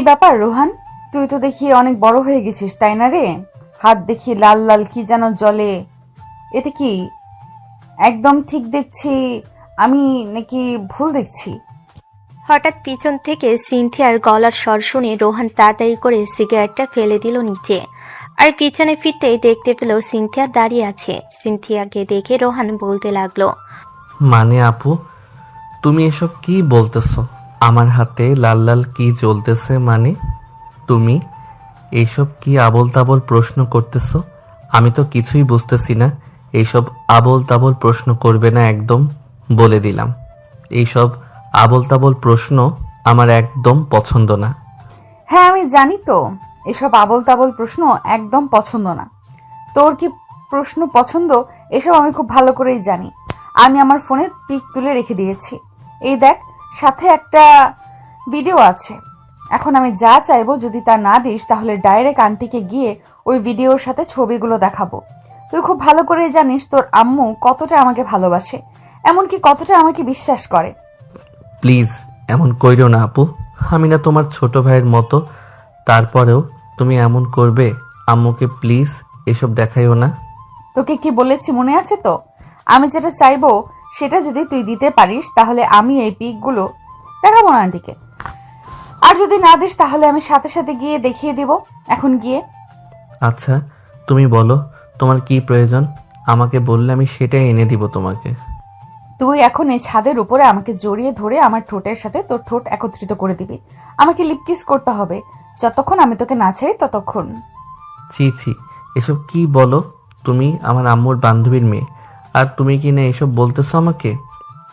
ব্যাপার রোহান, তুই তো দেখি অনেক বড় হয়ে গেছিস, তাই না রে? হাত দেখি লাল লাল কি যেন জ্বলে। এটা কি একদম ঠিক দেখছি আমি নাকি ভুল দেখছি? হঠাৎ পিছন থেকে সিনথিয়ার গলার স্বর শুনে রোহান তাড়াতাড়ি করে সিগারেটটা ফেলে দিল নিচে। আর পিছনে ফিরতেই দেখতে পেল সিনথিয়া দাঁড়িয়ে আছে। সিনথিয়াকে দেখে রোহান বলতে লাগলো, মানে আপু, তুমি এসব কি বলতেছো? আমার হাতে লাল লাল কি জ্বলতেছে মানে? তুমি এইসব কি আবোল তাবোল প্রশ্ন করতেছো? আমি তো কিছুই বুঝতেছি না। এইসব আবোল তাবোল প্রশ্ন করবে না একদম, বলে দিলাম। এইসব আবোল তাবোল প্রশ্ন আমার একদম পছন্দ না। হ্যাঁ আমি জানি তো, এসব আবোল তাবোল প্রশ্ন একদম পছন্দ না। তোর কি প্রশ্ন পছন্দ এসব আমি খুব ভালো করেই জানি। আমি আমার ফোনে পিক তুলে রেখে দিয়েছি, এই দেখ, সাথে একটা ভিডিও আছে। এখন আমি যা চাইবো যদি তা না দিস তাহলে ডাইরেক্ট আন্টিকে গিয়ে ওই ভিডিওর সাথে ছবিগুলো দেখাবো। তুই খুব ভালো করেই জানিস তোর আম্মু কতটা আমাকে ভালোবাসে, এমনকি কতটা আমাকে বিশ্বাস করে। প্লিজ এমন কইরো না আপু, আমি না তোমার ছোট ভাইয়ের মতো। তারপরেও তুমি এমন করবে? আম্মুকে প্লিজ এসব দেখাইও না। তোকে কি বলেছি মনে আছে তো? আমি যেটা চাইবো সেটা যদি তুই দিতে পারিস তাহলে আমি এই পিকগুলো দেখাবো না আন্টিকে। আর যদি না দিস তাহলে আমি সাথে সাথে গিয়ে দেখিয়ে দিব, এখন গিয়ে। আচ্ছা, তুমি বলো তোমার কি প্রয়োজন? আমাকে বললে আমি সেটাই এনে দিব তোমাকে। তুই এখন এই ছাদের উপরে আমাকে জড়িয়ে ধরে আমার ঠোঁটের সাথে তোর ঠোঁট একত্রিত করে দিবি। আমাকে লিপ কিস করতে হবে যতক্ষণ আমি তোকে না ছাড়ি ততক্ষণ। ছি ছি, এসব কি বলো? তুমি আমার আম্মুর বান্ধবীর মেয়ে, আর তুমি কি না এসব বলতেছো আমাকে?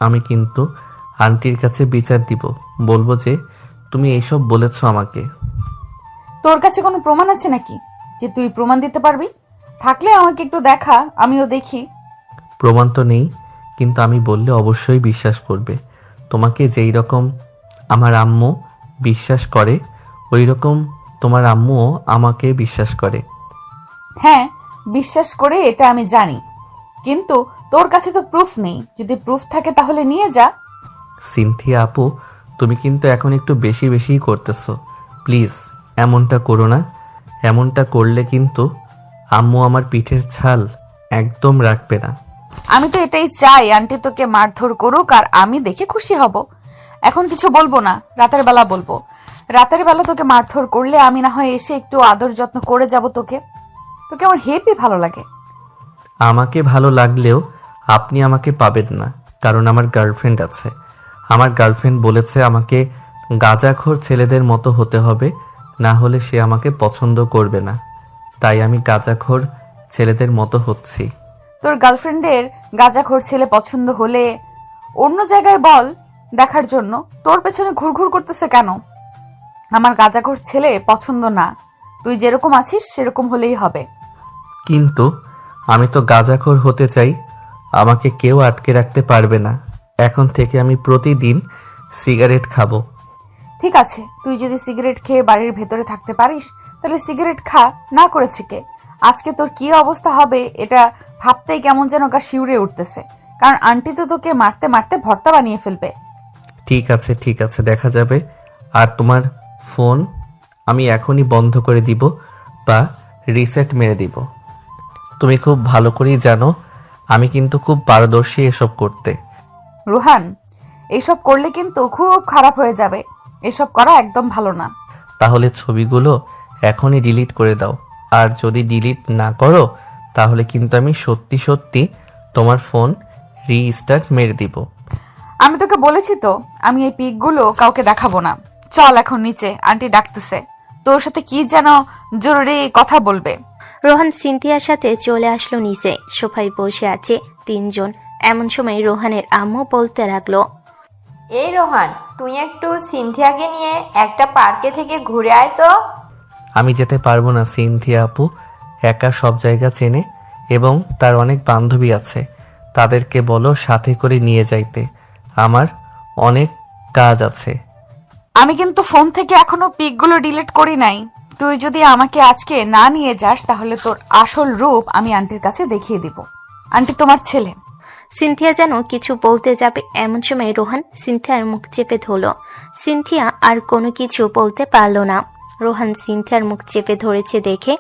আমি কিন্তু আন্টির কাছে বিচার দিব, বলবো যে তুমি এইসব বলেছো আমাকে। তোর কাছে কোনো প্রমাণ আছে নাকি যে তুই প্রমাণ দিতে পারবি? থাকলে আমাকে একটু দেখা, আমিও দেখি। প্রমাণ তো নেই, কিন্তু আমি বললে অবশ্যই বিশ্বাস করবে। তোমাকে যেই রকম আমার আম্মু বিশ্বাস করে ওই রকম তোমার আম্মুও আমাকে বিশ্বাস করে। হ্যাঁ বিশ্বাস করে, এটা আমি জানি, কিন্তু তোর কাছে তো প্রুফ নেই। যদি প্রুফ থাকে তাহলে নিয়ে যা। সিনথিয়া আপু, তুমি কিন্তু এখন একটু বেশি বেশিই করতেছো। প্লিজ এমনটা করো না। এমনটা করলে কিন্তু আম্মু আমার পিঠের ছাল একদম রাখবে না। আমি তো এটাই চাই, আন্টি তোকে মারধর করুক আর আমি দেখে খুশি হব। এখন কিছু বলবো না, রাতের বেলা বলবো। রাতের বেলা তোকে মারধর করলে আমি না হয় এসে একটু আদর যত্ন করে যাব তোকে। তোকে আমার হেপি ভালো লাগে। আমাকে ভালো লাগলেও আপনি আমাকে পাবেন না, কারণ আমার গার্লফ্রেন্ড আছে। আমার গার্লফ্রেন্ড বলেছে আমাকে গাঁজাখোর ছেলেদের মতো হতে হবে, না হলে সে আমাকে পছন্দ করবে না। তাই আমি গাঁজাখোর ছেলেদের মতো হচ্ছি। তোর গার্লফ্রেন্ডের গাঁজাখোর ছেলে পছন্দ হলে অন্য জায়গায় বল দেখার জন্য। তোর পেছনে ঘুরঘুর করতেছে কেন? আমার গাঁজাখোর ছেলে পছন্দ না, তুই যেরকম আছিস সেরকম হলেই হবে। কিন্তু আমি তো গাঁজাখোর হতে চাই, আমাকে কেউ আটকে রাখতে পারবে না। এখন থেকে আমি প্রতিদিন সিগারেট খাবো। ঠিক আছে, তুই যদি সিগারেট খেয়ে বাড়ির ভেতরে থাকতে পারিস তাহলে সিগারেট খা, না করেছে কে? আজকে তোর কি অবস্থা হবে এটা ভাবতেই কেমন যেন গা শিউরে উঠতেছে, কারণ আন্টি তো তোকে মারতে মারতে ভর্তা বানিয়ে ফেলবে। ঠিক আছে ঠিক আছে, দেখা যাবে। আর তোমার ফোন আমি এখনই বন্ধ করে দিব বা রিসেট মেরে দিব। তুমি খুব ভালো করেই জানো আমি কিন্তু খুব পারদর্শী এসব করতে। রোহান, এইসব করলে কিন্তু খুব খারাপ হয়ে যাবে, এসব করা একদম ভালো না। তাহলে ছবিগুলো এখনই ডিলিট করে দাও, আর যদি ডিলিট না করো তাহলে কিন্তু আমি সত্যি সত্যি তোমার ফোন রিস্টার্ট মেরে দিব। আমি তোকে বলেছি তো আমি এই পিকগুলো কাউকে দেখাবো না। চল এখন নিচে, আন্টি ডাকতেছে, তোর সাথে কি যেন জরুরি কথা বলবে। রোহান সিনথিয়ার সাথে চলে আসলো নিচে। সোফায় বসে আছে তিনজন। এমন সময় রোহানের আম্মু বলতে লাগলো, এই রোহান, তুই একটু সিনথিয়াকে নিয়ে একটা পার্কে থেকে ঘুরে আয় তো। আমি যেতে পারবো না, সিনথিয়া আপু একা সব জায়গা চেনে এবং তার অনেক বান্ধবী আছে, তাদেরকে বলো সাথে করে নিয়ে যাইতে। আমার অনেক কাজ আছে। আমি কিন্তু ফোন থেকে এখনো পিকগুলো ডিলিট করি নাই। তুই যদি আমাকে আজকে না নিয়ে যাস তাহলে তোর আসল রূপ আমি আন্টির কাছে দেখিয়ে দিব। আন্টি তোমার ছেলে। সিনথিয়া যেন কিছু বলতে যাবে, এমন সময় রোহান সিনথিয়ার মুখ চেপে ধরল। সিনথিয়া আর কোনো কিছু বলতে পারল না। রোহান সিনথিয়ার মুখ চেপে ধরেছে দেখে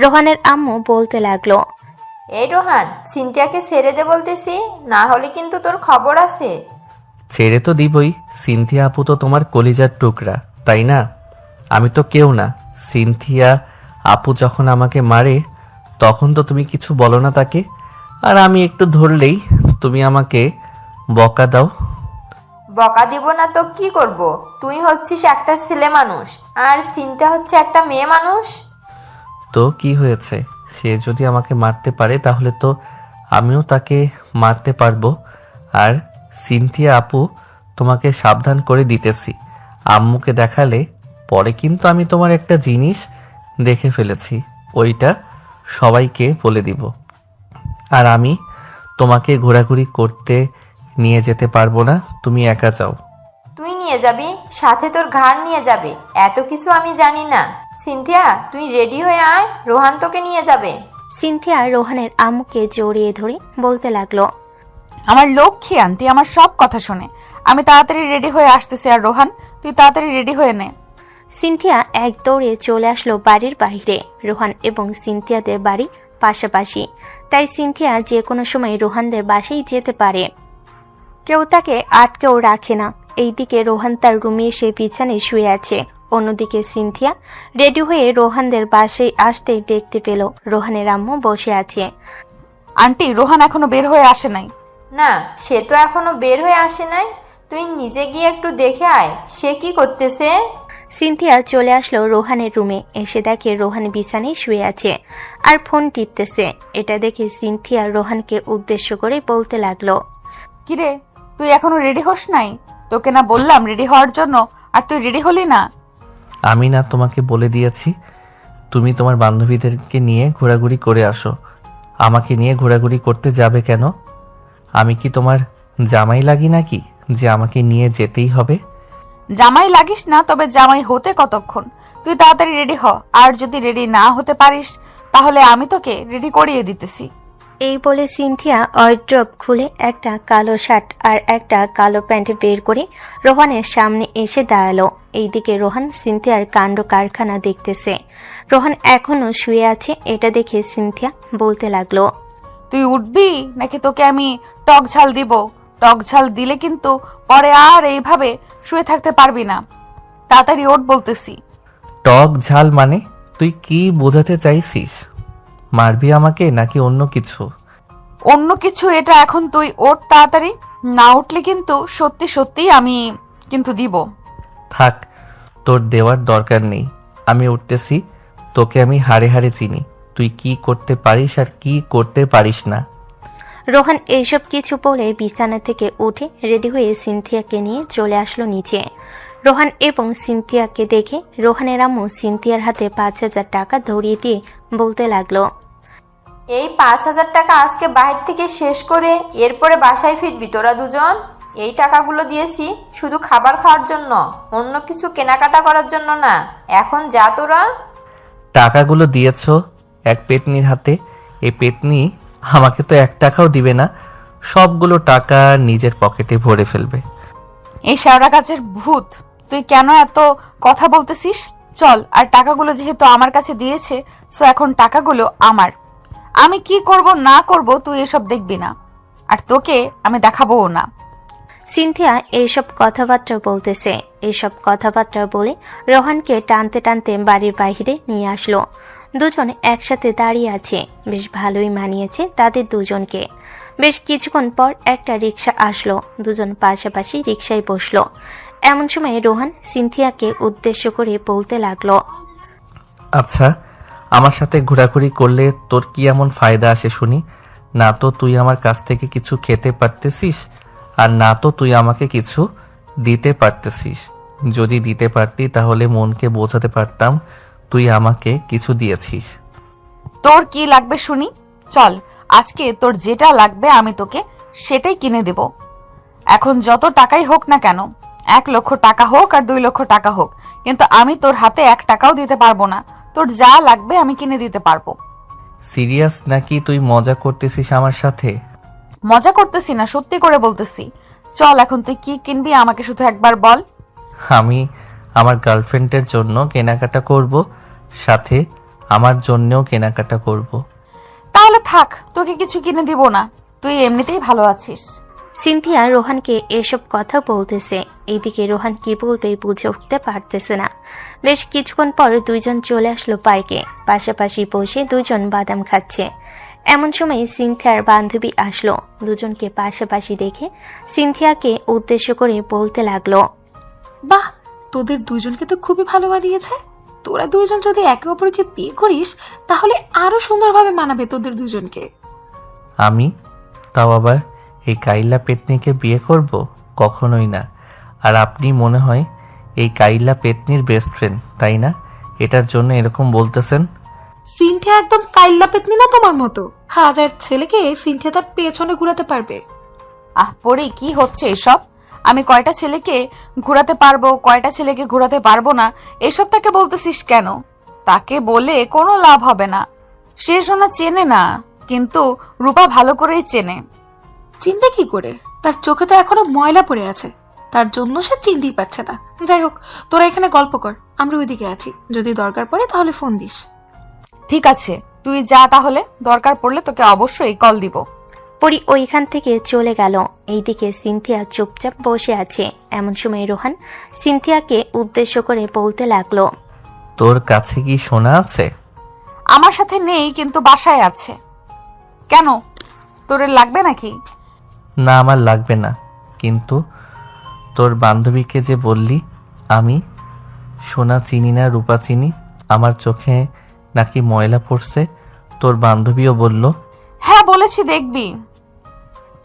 রোহানের আম্মু বলতে লাগলো, এই রোহান, সিনথিয়াকে ছেড়ে দে বলতেছি, না হলে কিন্তু তোর খবর আছে। ছেড়ে তো দিবই। সিনথিয়া আপু তো তোমার কলিজার টুকরা, তাই না? আমি তো কেউ না। সিনথিয়া আপু যখন আমাকে মারে তখন তো তুমি কিছু বলো না তাকে, আর আমি একটু ধরলেই তুমি আমাকে বকা দাও। বকা দিব না তো কি করব? তুই হচ্ছিস একটা ছেলে মানুষ, আর সিনথিয়া হচ্ছে একটা মেয়ে মানুষ। তো কি হয়েছে? সে যদি আমাকে মারতে পারে তাহলে তো আমিও তাকে মারতে পারবো। আর সিনথিয়া আপু, তোমাকে সাবধান করে দিতেছি, আম্মুকে দেখালে পরে কিন্তু আমি তোমার একটা জিনিস দেখে ফেলেছি, ওইটা সবাইকে বলে দিব। আর আমি তোমাকে ঘোরাঘুরি করতে নিয়ে যেতে পারবো না, তুমি একা যাও। তুই নিয়ে যাবি, সাথে তোর ঘাড় নিয়ে যাবে, এত কিছু আমি জানি না। সিনথিয়া, তুই রেডি হয়ে আয়, রোহান তোকে নিয়ে যাবে। সিনথিয়া রোহানের আম্মুকে জড়িয়ে ধরে বলতে লাগলো, আমার লক্ষ্মী আন্টি আমার সব কথা শোনে। আমি তাড়াতাড়ি রেডি হয়ে আসতেছি, আর রোহান তুই তাড়াতাড়ি রেডি হয়ে নে। সিনথিয়া এক দৌড়ে চলে আসলো বাড়ির বাইরে। রোহান এবং সিনথিয়াদের বাড়ি পাশাপাশি, তাই সিনথিয়া যে কোনো সময় রোহানদের বাসায় যেতে পারে, কেউ তাকে আটকেও রাখে না। এইদিকে রোহান তার রুমে এসে বিছানায় শুয়ে আছে। অন্যদিকে সিনথিয়া রেডি হয়ে রোহানদের বাসায় আসতেই দেখতে পেল রোহানের আম্মু বসে আছে। আন্টি, রোহান এখনো বের হয়ে আসে নাই। না, সে তো এখনো বের হয়ে আসে নাই। তুই নিজে গিয়ে একটু দেখে আয়, সে কি করতেছে। সিনথিয়া চলে আসলো রোহানের রুমে। এসে দেখে রোহান বিছানায় শুয়ে আছে আর ফোন টিপতেছে। এটা দেখে সিনথিয়া রোহানকে উদ্দেশ্য করে বলতে লাগলো, কিরে, তুই এখনো রেডি হোস নাই? তোকে না বললাম রেডি হওয়ার জন্য, আর তুই রেডি হলি না। আমি না তোমাকে বলে দিয়েছি তুমি তোমার বান্ধবীদেরকে নিয়ে ঘোরাঘুরি করে আসো, আমাকে নিয়ে ঘোরাঘুরি করতে যাবে কেন? আমি কি তোমার জামাই লাগি নাকি যে আমাকে নিয়ে যেতেই হবে? জামাই লাগিস না, তবে জামাই হতে কতক্ষণ? তুই তাড়াতাড়ি রেডি হ, আর যদি রেডি না হতে পারিস তাহলে আমি তোকে রেডি করিয়ে দিতেছি। এই বলে সিনথিয়া ওয়ার্ড্রোব খুলে একটা কালো শার্ট আর একটা কালো প্যান্ট বের করে রোহানের সামনে এসে দাঁড়ালো। এইদিকে রোহান সিনথিয়ার কাণ্ড কারখানা দেখতেছে। রোহান এখনো শুয়ে আছে। এটা দেখে সিনথিয়া বলতে লাগলো, তুই উঠবি নাকি তোকে আমি টক ঝাল দিব? টক ঝাল দিলে কিন্তু পরে আর এইভাবে শুয়ে থাকতে পারবি না। তাড়াতাড়ি ওঠ বলতেছি। টক ঝাল মানে তুই কি বোঝাতে চাইছিস? মারবি আমাকে নাকি অন্য কিছু? অন্য কিছু? এটা এখন তুই ওঠ তাড়াতাড়ি, না উঠলে কিন্তু সত্যি সত্যি আমি কিন্তু দিব। থাক, তোর দেওয়ার দরকার নেই, আমি উঠতেছি। তোকে আমি হাড়ে হাড়ে চিনি, তুই কি করতে পারিস আর কি করতে পারিস না। রোহান এইসব কিছু বলে বিছানা থেকে উঠে রেডি হয়ে সিনথিয়াকে নিয়ে চলে আসলো নিচে। রোহান এবং সিনথিয়াকে দেখে রোহানের আম্মু সিনথিয়ার হাতে 5,000 টাকা ধরিয়ে দিয়ে বলতে লাগলো, এই 5,000 টাকা আজকে বাহির থেকে শেষ করে এরপরে বাসায় ফিরবি তোরা দুজন। এই টাকাগুলো দিয়েছি শুধু খাবার খাওয়ার জন্য, অন্য কিছু কেনাকাটা করার জন্য না। এখন যা তোরা। টাকাগুলো দিয়েছ এক পেতনির হাতে, এই পেতনি আমাকে তো 1 টাকাও দিবে না, সবগুলো টাকা নিজের পকেটে ভরে ফেলবে। এই শেওড়া গাছের ভূত, তুই কেন এত কথা বলতেছিস? চল, আর টাকাগুলো যেহেতু আমার কাছে দিয়েছে, সো এখন টাকাগুলো আমার। আমি কি করব না করব তুই এসব দেখবি না, আর তোকে আমি দেখাবোও না। সিনথিয়া এইসব কথাবার্তা বলতেছে। এইসব কথাবার্তা বলে রোহানকে টানতে টানতে বাড়ির বাইরে নিয়ে আসলো। দুজন একসাথে দাঁড়িয়ে আছে। বেশ ভালোই মানিয়েছে তাদের দুজনকে। বেশ কিছুক্ষণ পর একটা রিক্সা আসলো। দুজন পাশাপাশি রিক্সায় বসলো। এমন সময় রোহান সিনথিয়াকে উদ্দেশ্য করে বলতে লাগলো, আচ্ছা, আমার সাথে ঘোরাঘুরি করলে তোর কি এমন ফায়দা আসে শুনি? না তো তুই আমার কাছ থেকে কিছু খেতে পারতেছিস, আর না তো তুই আমাকে কিছু দিতে পারতেছিস। যদি দিতে পারতি তাহলে মনকে বোঝাতে পারতাম তুই আমাকে কিছু দিয়েছিস। তোর কি লাগবে শুনি? চল, আজকে তোর যেটা লাগবে আমি তোকে সেটাই কিনে দেব। এখন যত টাকাই হোক না কেন, 1 লক্ষ টাকা হোক আর 2 লক্ষ টাকা হোক, কিন্তু আমি তোর হাতে 1 টাকাও দিতে পারবো না। তোর যা লাগবে আমি কিনে দিতে পারবো। সিরিয়াস নাকি তুই মজা করতেছিস আমার সাথে? মজা করতেছি না, সত্যি করে বলতেছি। চল এখন তুই কি কিনবি আমাকে শুধু একবার বল। আমি আমার গার্লফ্রেন্ডের জন্য কেনাকাটা করব, সাথে আমার জন্যও কেনাকাটা করব। তাহলে থাক, তোকে কিছু কিনে দিব না, তুই এমনিতেই ভালো আছিস। সিনথিয়া রোহানকে এসব কথা বলতেছে, এইদিকে রোহান কি বলবে বুঝে উঠতে পারতেছে না। বেশ কিছুক্ষণ পর দুইজন চলে আসলো পার্কে, পাশাপাশি বসে দুজন বাদাম খাচ্ছে। এমন সময় সিনথিয়ার বান্ধবী আসলো, দুজনকে পাশাপাশি দেখে সিনথিয়াকে উদ্দেশ্য করে বলতে লাগলো, বাহ, তোদের দুজনকে তো খুবই ভালো মানিয়েছে। তোরা দুইজন যদি একে অপরকে বিয়ে করিস তাহলে আরো সুন্দরভাবে মানাবে তোদের দুজনকে। আমি তাও আবার এই কাইলা পেতনিকে বিয়ে করব? কখনোই না। আর আপনি মনে হয় এই কাইলা পেতনির বেস্ট ফ্রেন্ড, তাই না? এটার জন্য এরকম বলতেছেন? সিনথিয়া একদম কাইল্লা পেতনি না তোমার মতো। হাজার ছেলেকে সিনথিয়া তার পেছনে ঘুরাতে পারবে। পরি কি হচ্ছে এসব? আমি কয়টা ছেলেকে ঘোরাতে পারবো, কয়টা ছেলেকে ঘোরাতে পারবো না, এসব তাকে বলতেছিস কেন? তাকে বলে কোনো লাভ হবে না। সে সোনা চেনে না, কিন্তু রূপা ভালো করেই চেনে। চিনবে কি করে? তার চোখে তো এখনো ময়লা পড়ে আছে, তার জন্য সে চিনতেই পারছে না। যাই হোক, তোরা এখানে গল্প কর, আমরা ওইদিকে আছি। যদি দরকার পড়ে তাহলে ফোন দিস। ঠিক আছে, তুই যা তাহলে, দরকার পড়লে তোকে অবশ্যই কল দিব। পরি ওইখান থেকে চলে গেল। এইদিকে সিনথিয়া চুপচাপ বসে আছে। এমন সময় রোহান সিনথিয়াকে উদ্দেশ্য করে বলতে লাগলো, তোর কাছে কি সোনা আছে? আমার সাথে নেই, কিন্তু বাসায় আছে। কেন, তোর লাগবে নাকি? না, আমার লাগবে না, কিন্তু তোর বান্ধবীকে যে বললি আমি সোনা চিনি না, রূপা চিনি, আমার চোখে নাকি ময়লা পড়ছে, তোর বান্ধবীও বলল। হ্যাঁ বলেছি, দেখবি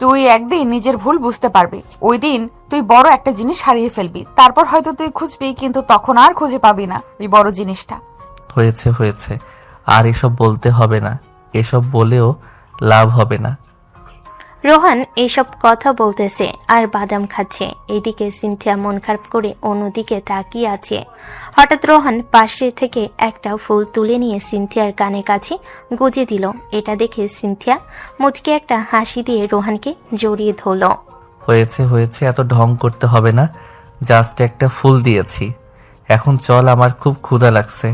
তুই একদিন নিজের ভুল বুঝতে পারবি। ওই দিন তুই বড় একটা জিনিস হারিয়ে ফেলবি, তারপর হয়তো তুই খুঁজবি, কিন্তু তখন আর খুঁজে পাবি না ওই বড় জিনিসটা। হয়েছে হয়েছে, আর এসব বলতে হবে না, এসব বলেও লাভ হবে না। রোহান এইসব কথা বলতেছে আর বাদাম খাচ্ছে। এইদিকে সিনথিয়া মন খারাপ করে অন্যদিকে তাকিয়ে আছে। হঠাৎ রোহান পাশে থেকে একটা ফুল তুলে নিয়ে সিনথিয়ার কানে কাছে গুজে দিল। এটা দেখে সিনথিয়া মুচকে একটা হাসি দিয়ে রোহানকে জড়িয়ে ধরল। হয়েছে হয়েছে, এত ঢং করতে হবে না, জাস্ট একটা ফুল দিয়েছি। এখন চল, আমার খুব ক্ষুধা লাগছে,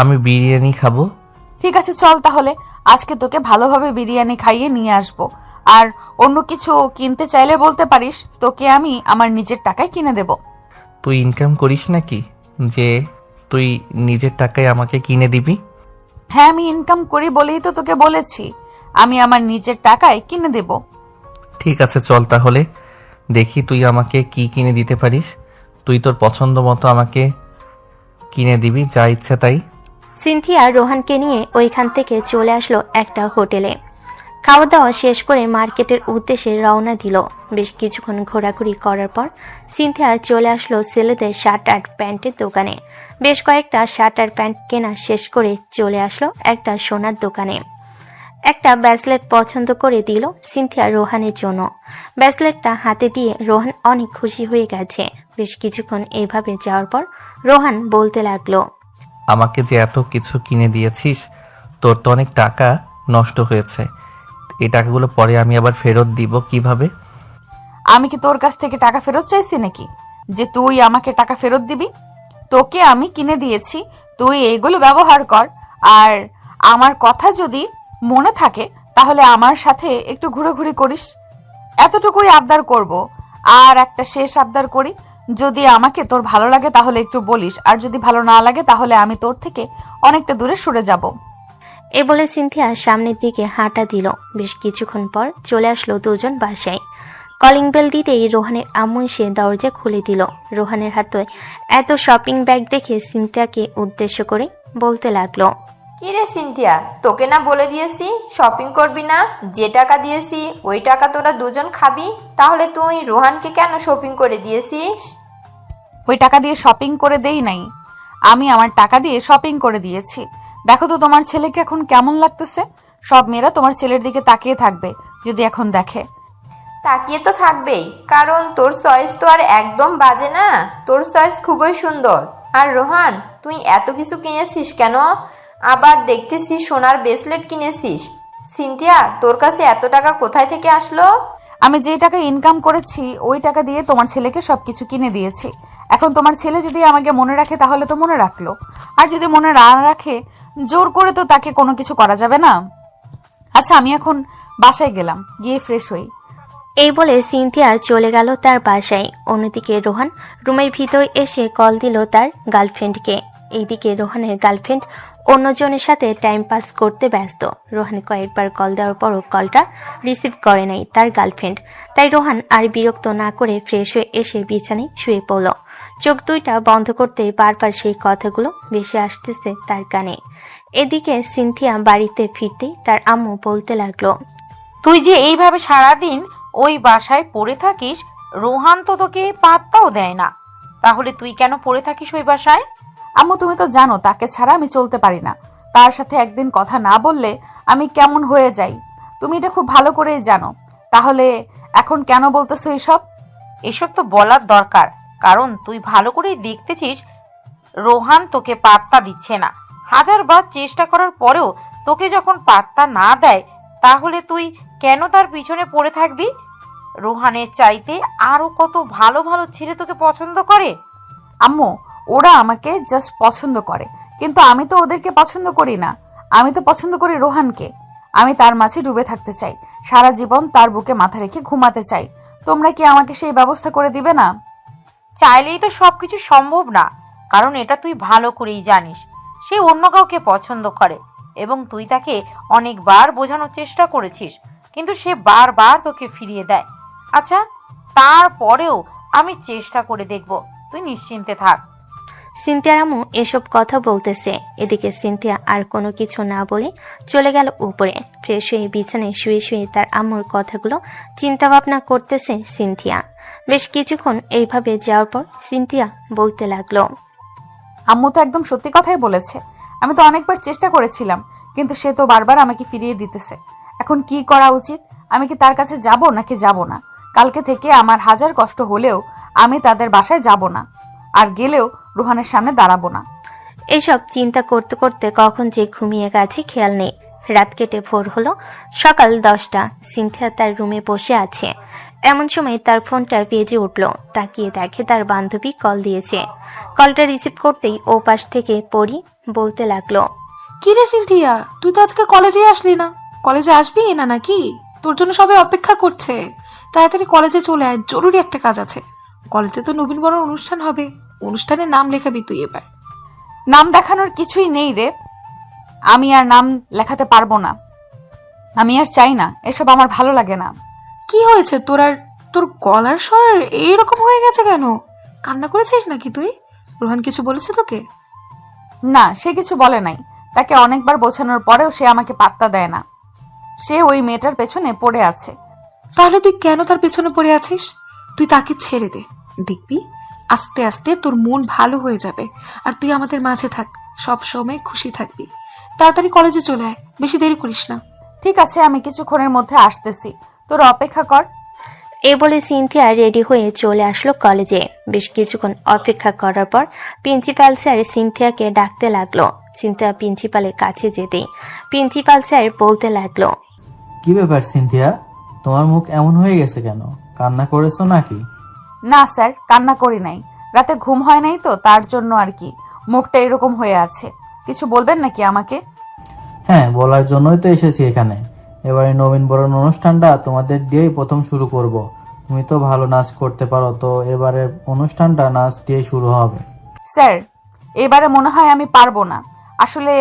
আমি বিরিয়ানি খাবো। ঠিক আছে চল তাহলে, আজকে তোকে ভালোভাবে বিরিয়ানি খাইয়ে নিয়ে আসবো। আর অন্য কিছু কিনতে চাইলে বলতে পারিস, তোকে আমি আমার নিজের টাকায় কিনে দেব। তুই ইনকাম করিস নাকি যে তুই নিজের টাকায় আমাকে কিনে দিবি? হ্যাঁ, আমি ইনকাম করি বলেই তো তোকে বলেছি, আমি আমার নিজের টাকায় কিনে দেব। ঠিক আছে চল তাহলে, দেখি তুই আমাকে কি কিনে দিতে পারিস। তুই তোর পছন্দ মতো আমাকে কিনে দিবি, যা ইচ্ছা তাই। সিনথিয়া রোহানকে নিয়ে ওইখান থেকে চলে আসলো একটা হোটেলে। খাওয়া দাওয়া শেষ করে মার্কেটের উদ্দেশ্যে রওনা দিল। বেশ কিছুক্ষণ ঘোরাঘুরি করার পর সিনথিয়া চলে আসলো ছেলেদের শার্ট আর প্যান্টের দোকানে। বেশ কয়েকটা শার্ট আর প্যান্ট কেনা শেষ করে চলে আসলো একটা সোনার দোকানে। একটা ব্রেসলেট পছন্দ করে দিল সিনথিয়া রোহানের জন্য। ব্রেসলেটটা হাতে দিয়ে রোহান অনেক খুশি হয়ে গেছে। বেশ কিছুক্ষণ এইভাবে যাওয়ার পর রোহান বলতে লাগলো, আমাকে যে এত কিছু কিনে দিয়েছিস, তোর তো অনেক টাকা নষ্ট হয়েছে, এই টাকাগুলো পরে আমি আবার ফেরত দিব কিভাবে? আমি কি তোর কাছ থেকে টাকা ফেরত চাইছি নাকি যে তুই আমাকে টাকা ফেরত দিবি? তোকে আমি কিনে দিয়েছি, তুই এগুলো ব্যবহার কর। আর আমার কথা যদি মনে থাকে তাহলে আমার সাথে একটু ঘুরেঘুরি করিস, এতটুকুই আবদার করব। আর একটা শেষ আবদার করি, যদি আমাকে তোর ভালো লাগে তাহলে একটু বলিস, আর যদি ভালো না লাগে তাহলে আমি তোর থেকে অনেকটা দূরে সরে যাব। এ বলে সিনথিয়া সামনের দিকে হাঁটা দিল। বেশ কিছুক্ষণ পর চলে আসলো দুজন বাসায়। কলিং বেল দিতেই রোহানের আম্মু এসে দরজা খুলে দিল। রোহানের হাতে এত শপিং ব্যাগ দেখে সিনথিয়াকে উদ্দেশ্য করে বলতে লাগলো, কি রে সিনথিয়া, তোকে না বলে দিয়েছি শপিং করবি না? যে টাকা দিয়েছি ওই টাকা তোরা দুজন খাবি, তাহলে তুই রোহানকে কেন শপিং করে দিয়েছিস? ওই টাকা দিয়ে শপিং করে দেই নাই, আমি আমার টাকা দিয়ে শপিং করে দিয়েছি। দেখো তো তোমার ছেলেকে এখন কেমন লাগতেছে। সব মেয়েরা তোমার ছেলের দিকে তাকিয়ে থাকবে যদি এখন দেখে। তাকিয়ে তো থাকবেই, কারণ তোর চয়েস তো আর একদম বাজে না, তোর চয়েস খুবই সুন্দর। আর রোহান, তুই এত কিছু কিনেছিস কেন? আবার দেখতেছিস সোনার ব্রেসলেট কিনেছিস। সিনথিয়া, তোর কাছে এত টাকা কোথায় থেকে আসলো? আমি যে টাকা ইনকাম করেছি ওই টাকা দিয়ে তোমার ছেলেকে সবকিছু কিনে দিয়েছি। এখন তোমার ছেলে যদি আমাকে মনে রাখে তাহলে তো মনে রাখলো, আর যদি মনে না রাখে জোর করে তো তাকে কোনো কিছু করা যাবে না। আচ্ছা, আমি এখন বাসায় গেলাম, গিয়ে ফ্রেশ হই। এই বলে সিনথিয়া চলে গেল তার বাসায়। অন্যদিকে রোহান রুমের ভিতর এসে কল দিল তার গার্লফ্রেন্ডকে। এইদিকে রোহানের গার্লফ্রেন্ড অন্যজনের সাথে টাইম পাস করতে ব্যস্ত। রোহান কয়েকবার কল দেওয়ার পরও কলটা রিসিভ করে নাই তার গার্লফ্রেন্ড। তাই রোহান আর বিরক্ত না করে ফ্রেশ হয়ে এসে বিছানায় শুয়ে পড়ল। চোখ দুইটা বন্ধ করতে বারবার সেই কথাগুলো ভেসে আসতেছে তার কানে। এদিকে সিনথিয়া বাড়িতে ফিরতেই তার আম্মু বলতে লাগলো, তুই যে এইভাবে সারাদিন ওই বাসায় পড়ে থাকিস, রোহান তো তোকে পাত্তাও দেয় না। তাহলে তুই কেন পড়ে থাকিস ওই বাসায়? আম্মু, তুমি তো জানো তাকে ছাড়া আমি চলতে পারি না। তার সাথে একদিন কথা না বললে আমি কেমন হয়ে যাই, তুমি এটা খুব ভালো করেই জানো। তাহলে এখন কেন বলতেছো এসব? এসব তো বলার দরকার, কারণ তুই ভালো করেই দেখতেছিস রোহান তোকে পাত্তা দিচ্ছে না। হাজারবার চেষ্টা করার পরেও তোকে যখন পাত্তা না দেয়, তাহলে তুই কেন তার পিছনে পড়ে থাকবি? রোহানের চাইতে আরো কত ভালো ভালো ছেলে তোকে পছন্দ করে। আম্মু, ওরা আমাকে জাস্ট পছন্দ করে, কিন্তু আমি তো ওদেরকে পছন্দ করি না। আমি তো পছন্দ করি রোহানকে। আমি তার মাঝে ডুবে থাকতে চাই, সারা জীবন তার বুকে মাথা রেখে ঘুমাতে চাই। তোমরা কি আমাকে সেই ব্যবস্থা করে দিবে না? চাইলেই তো সবকিছু সম্ভব না, কারণ এটা তুই ভালো করেই জানিস সে অন্য কাউকে পছন্দ করে, এবং তুই তাকে অনেকবার বোঝানোর চেষ্টা করেছিস, কিন্তু সে বারবার তোকে ফিরিয়ে দেয়। আচ্ছা, তারপরেও আমি চেষ্টা করে দেখব, তুই নিশ্চিন্তে থাক। সিনথিয়ার আম্মু এসব কথা বলতেছে। এদিকে সিনথিয়া আর কোনো কিছু না বলে চলে গেল উপরে। ফ্রেশ হয়ে বিছানায় শুয়ে শুয়ে তার আম্মুর কথাগুলো চিন্তা ভাবনা করতেছে সিনথিয়া। বেশ কিছুক্ষণ এইভাবে যাওয়ার পর সিনথিয়া বলতে লাগলো, আম্মু তো একদম সত্যি কথাই বলেছে। আমি তো অনেকবার চেষ্টা করেছিলাম, কিন্তু সে তো বারবার আমাকে ফিরিয়ে দিতেছে। এখন কি করা উচিত? আমি কি তার কাছে যাব নাকি যাব না? কালকে থেকে আমার হাজার কষ্ট হলেও আমি তাদের বাসায় যাব না, আর গেলেও রোহানের সামনে দাঁড়াবো না। এসব চিন্তা করতে করতে কখন যে ঘুমিয়ে গেছে খেয়াল নেই। রাত কেটে ভোর হলো সকাল 10টা। সিনথিয়া তার রুমে বসে আছে। এমন সময় তার ফোনটা বেজে উঠল। তাকিয়ে দেখে তার বান্ধবী কল দিয়েছে। কলটা রিসিভ করতেই ও পাশ থেকে পড়ি বলতে লাগলো, কি রে সিনথিয়া, তুই তো আজকে কলেজে আসলি না। কলেজে আসবি না নাকি? তোর জন্য সবাই অপেক্ষা করছে। তাড়াতাড়ি কলেজে চলে আয়, জরুরি একটা কাজ আছে। কলেজে তো নবীন বরণ অনুষ্ঠান হবে, অনুষ্ঠানের নাম লেখাবি তুই এবার। নাম দেখানোর কিছুই নেই রে, আমি আর নাম লেখাতে পারবো না। আমি আর চাই না, এসব আমার ভালো লাগে না। কি হয়েছে তোর? আর তোর গলার স্বর এইরকম হয়ে গেছে কেন? কান্না করেছিস নাকি তুই? রোহান কিছু বলেছে তোকে? না, সে কিছু বলে নাই। তাকে অনেকবার বোঝানোর পরেও সে আমাকে পাত্তা দেয় না। সে ওই মেয়েটার পেছনে পড়ে আছে। তাহলে তুই কেন তার পেছনে পড়ে আছিস? তুই তাকে ছেড়ে দে, দেখবি আস্তে আস্তে তোর মন ভালো হয়ে যাবে। আর তুই আমাদের মাঝে থাক, সব সময় খুশি থাকবি। তাড়াতাড়ি কলেজে চলে আয়, বেশি দেরি করিস না। ঠিক আছে, আমি কিছুক্ষণের মধ্যে আসতেছি, তোর অপেক্ষা কর। এ বলে সিনথিয়া রেডি হয়ে চলে আসলো কলেজে। বেশ কিছুক্ষণ অপেক্ষা করার পর প্রিন্সিপাল স্যার সিনথিয়াকে ডাকতে লাগলো। সিনথিয়া প্রিন্সিপালের কাছে যেতেই প্রিন্সিপাল স্যার বলতে লাগলো, কি ব্যাপার সিনথিয়া, তোমার মুখ এমন হয়ে গেছে কেন? কান্না করেছো নাকি? না স্যার, কান্না করি নাই। রাতে ঘুম হয় নাই তো, তার জন্য আর কি মুখটা এরকম হয়ে আছে। কিছু বলবেন নাকি আমাকে? হ্যাঁ, বলার জন্যই তো এসেছি এখানে। এবারে নবীন বরণ অনুষ্ঠানটা তোমাদের দিয়েই প্রথম শুরু করব। তুমি তো ভালো নাচ করতে পারো, তো এবারের অনুষ্ঠানটা নাচ দিয়ে শুরু হবে। স্যার, এবারে মনে হয় আমি পারবো না। আসলে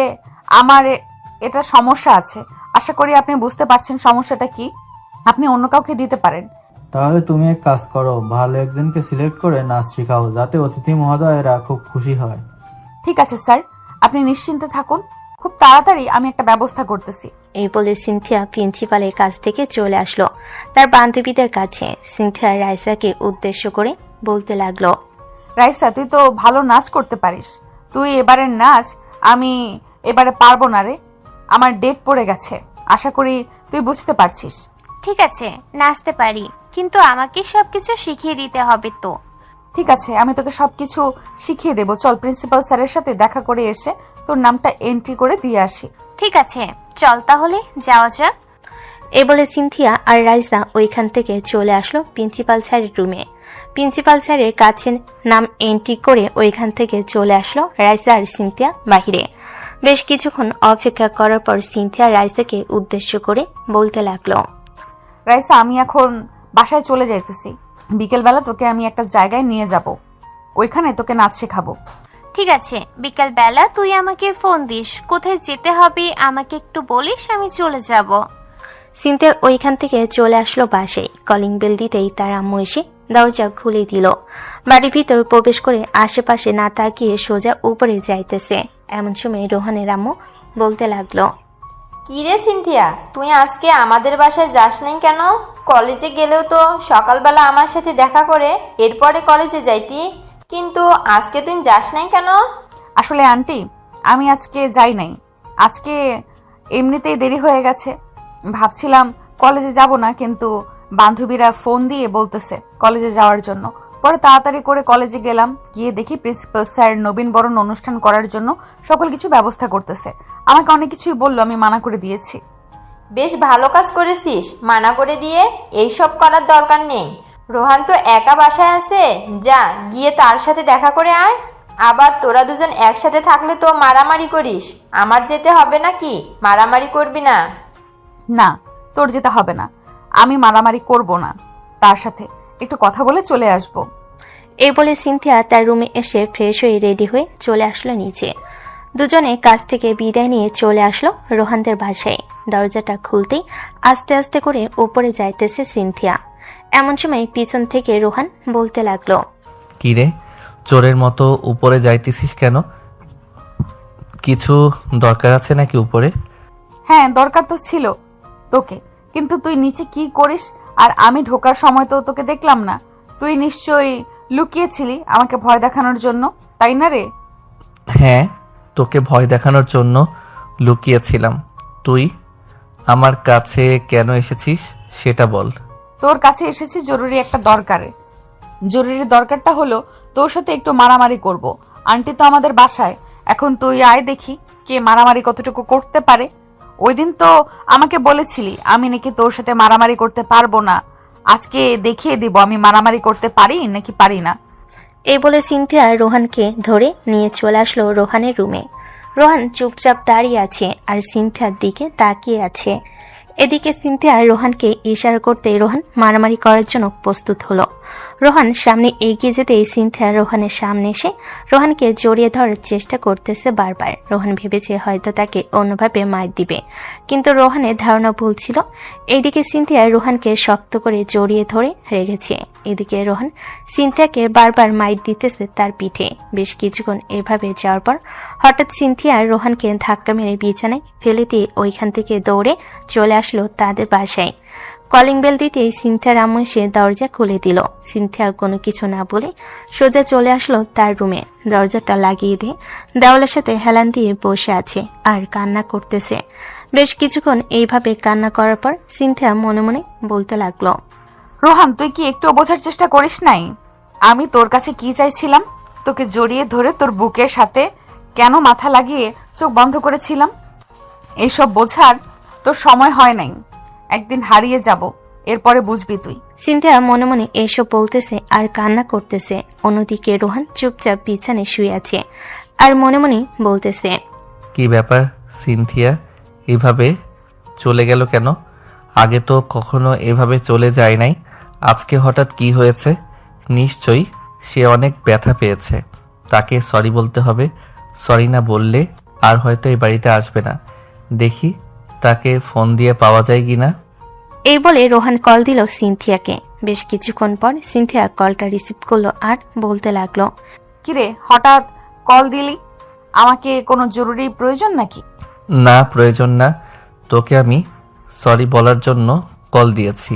আমার এটা সমস্যা আছে। আশা করি আপনি বুঝতে পারছেন সমস্যাটা কি। আপনি অন্য কাউকে দিতে পারেন। তাহলে তুমি এক কাজ করো, ভালো একজনকে সিলেক্ট করে নাচ শেখাও, যাতে অতিথি মহোদয়েরা খুব খুশি হয়। ঠিক আছে স্যার, আপনি নিশ্চিন্তে থাকুন, খুব তাড়াতাড়ি আমি একটা ব্যবস্থা করতেছি। এই বলে সিনথিয়া প্রিন্সিপালের কাছ থেকে চলে আসলো তার বান্ধবীদের কাছে। সিনথিয়া রাইসাকে উদ্দেশ্য করে বলতে লাগলো, রাইসা, তুই তো ভালো নাচ করতে পারিস। তুই এবারের নাচ আমি এবারে পারবো না রে। আমার ডেট পড়ে গেছে। আশা করি তুই বুঝতে পারছিস। ঠিক আছে, নাচতে পারি, কিন্তু আমাকে সবকিছু শিখিয়ে দিতে হবে তো। ঠিক আছে, আমি তোকে সবকিছু শিখিয়ে দেবো। চল প্রিন্সিপাল স্যারের সাথে দেখা করে এসে তোর নামটা এন্ট্রি করে দিয়ে আসি। ঠিক আছে, চল তাহলে যাওয়া যাক। এ বলে সিনথিয়া আর রাইসা ওইখান থেকে চলে আসলো প্রিন্সিপাল স্যারের রুমে। প্রিন্সিপাল স্যারের কাছে নাম এন্ট্রি করে ওইখান থেকে চলে আসলো রাইসা আর সিনথিয়া বাহিরে। বেশ কিছুক্ষণ অপেক্ষা করার পর সিনথিয়া রাইসাকে উদ্দেশ্য করে বলতে লাগলো, রাইসা, আমি এখন বাসায় চলে যাইতেছি। বিকেলবেলা তোকে আমি একটা জায়গায় নিয়ে যাব, ওইখানে তোকে নাচ শেখাবো। ঠিক আছে, বিকাল বেলা তুই আমাকে ফোন দিস, কোথায় যেতে হবে আমাকে একটু বলিস, আমি চলে যাব। সিনথিয়া ওইখান থেকে চলে আসলো বাসায়। কলিং বেল দিতেই তার আম্মু এসে দরজা খুলে দিল। বাড়ির ভিতর প্রবেশ করে আশেপাশে না তাকিয়ে সোজা উপরে যাইতেছে। এমন সময় রোহানের আম্মু বলতে লাগলো, কি রে সিনথিয়া, তুই আজকে আমাদের বাসায় যাস নাই কেন? কলেজে গেলেও তো সকালবেলা আমার সাথে দেখা করে এরপরে কলেজে যাইতি, কিন্তু আজকে তুই যাস নাই কেন? আসলে আন্টি, আমি আজকে যাই নাই। আজকে এমনিতেই দেরি হয়ে গেছে। ভাবছিলাম কলেজে যাব না, কিন্তু বান্ধবীরা ফোন দিয়ে বলতেছে কলেজে যাওয়ার জন্য। পরে তাড়াতাড়ি করে কলেজে গেলাম, গিয়ে দেখি প্রিন্সিপাল স্যার নবীন বরণ অনুষ্ঠান করার জন্য সকল কিছু ব্যবস্থা করতেছে। আমাকে অনেক কিছুই বললো, আমি মানা করে দিয়েছি। বেশ ভালো কাজ করেছিস মানা করে দিয়ে, এইসব করার দরকার নেই। রোহান তো একা বাসায় আছে, যা গিয়ে তার সাথে দেখা করে আয়। আবার তোরা দুজন একসাথে থাকলে তো মারামারি করিস, আমার যেতে হবে নাকি? মারামারি করবি না। না, তোর যেতে হবে না, আমি মারামারি করব না। তার সাথে একটু কথা বলে চলে আসব। এই বলে সিনথিয়া তার রুমে এসে ফ্রেশ হয়ে রেডি হয়ে চলে আসলো নিচে। দুজনে কাজ থেকে বিদায় নিয়ে চলে আসলো রোহানদের বাসায়। দরজাটা খুলতেই আস্তে আস্তে করে উপরে যাইতেছে সিনথিয়া। এমন সময় পিছন থেকে রোহান বলতে লাগলো, কি রে, চোরের মতো উপরে যাইতেছিস কেন? কিছু দরকার আছে নাকি উপরে? হ্যাঁ, দরকার তো ছিল তোকে, কিন্তু তুই নিচে কি করিস? আর আমি ঢোকার সময় তো তোকে দেখলাম না। তুই নিশ্চয়ই লুকিয়েছিলি আমাকে ভয় দেখানোর জন্য, তাই না রে? হ্যাঁ, তোকে ভয় দেখানোর জন্য লুকিয়েছিলাম। তুই আমার কাছে কেন এসেছিস সেটা বল। তোর কাছে এসেছি জরুরি একটা দরকারে। জরুরি দরকারটা হলো তোর সাথে একটু মারামারি করব। আন্টি তো আমাদের বাসায়, এখন তুই আয় দেখি কে মারামারি কতটুকু করতে পারে। ওই দিন তো আমাকে বলেছিলি আমি নাকি তোর সাথে মারামারি করতে পারবো না। আজকে দেখিয়ে দিব আমি মারামারি করতে পারি নাকি পারি না। এই বলে সিনথিয়া রোহানকে ধরে নিয়ে চলে আসলো রোহানের রুমে। রোহান চুপচাপ দাঁড়িয়ে আছে আর সিনথিয়ার দিকে তাকিয়ে আছে। এদিকে সিনথিয়া রোহানকে ইশারা করতে রোহান মারামারি করার জন্য প্রস্তুত হলো। রোহান সামনে এগিয়ে যেতেই সিনথিয়া রোহানের সামনে এসে রোহানকে জড়িয়ে ধরার চেষ্টা করতেছে বারবার। রোহান ভেবেছে হয়তো তাকে অন্যভাবে মার দিবে, কিন্তু রোহানের ধারণা ভুল ছিল। এইদিকে সিনথিয়া রোহানকে শক্ত করে জড়িয়ে ধরে রেখেছে। এদিকে রোহান সিনথিয়াকে বারবার মাইর দিতেছে তার পিঠে। বেশ কিছুক্ষণ এভাবে যাওয়ার পর হঠাৎ সিনথিয়া রোহানকে ধাক্কা মেরে বিছানায় ফেলে দিয়ে ওইখান থেকে দৌড়ে চলে আসলো তাদের বাসায়। কলিং বেল দিতেই সিনথিয়ার আম্মু এসে দরজা খুলে দিল। সিনথিয়া কোনো কিছু না বলে সোজা চলে আসলো তার রুমে। দরজাটা লাগিয়ে দিয়ে দেওয়ালের সাথে হেলান দিয়ে বসে আছে আর কান্না করতেছে। বেশ কিছুক্ষণ এইভাবে কান্না করার পর সিনথিয়া মনে মনে বলতে লাগলো, রোহান, তুই কি একটু বোঝার চেষ্টা করিস নাই আমি তোর কাছে কি চাইছিলাম? তোকে জড়িয়ে ধরে তোর বুকের সাথে কেন মাথা লাগিয়ে চোখ বন্ধ করেছিলাম? এইসব বোঝার তোর সময় হয় নাই, একদিন হারিয়ে যাব, এরপরে বুঝবি তুই। সিনথিয়া মনে মনে এইসব বলতেছে আর কান্না করতেছে। অন্যদিকে রোহান চুপচাপ বিছানায় শুয়ে আছে আর মনে মনে বলতেছে, কি ব্যাপার সিনথিয়া, এভাবে চলে গেল কেন? আগে তো কখনো এভাবে চলে যায় নাই, আজকে হঠাৎ কি হয়েছে? নিশ্চয়ই সে অনেক ব্যথা পেয়েছে, তাকে সরি বলতে হবে। সরি না বললে আর হয়তো এই বাড়িতে আসবে না। দেখি তাকে ফোন দিয়ে পাওয়া যায় কিনা। এই বলে রোহান কল দিল সিনথিয়াকে। বেশ কিছুক্ষণ পর সিনথিয়া কলটা রিসিভ করলো আর বলতে লাগলো, কিরে, হঠাৎ কল দিলি? আমাকে কোনো জরুরি প্রয়োজন নাকি? না, প্রয়োজন না, তোকে আমি সরি বলার জন্য কল দিয়েছি।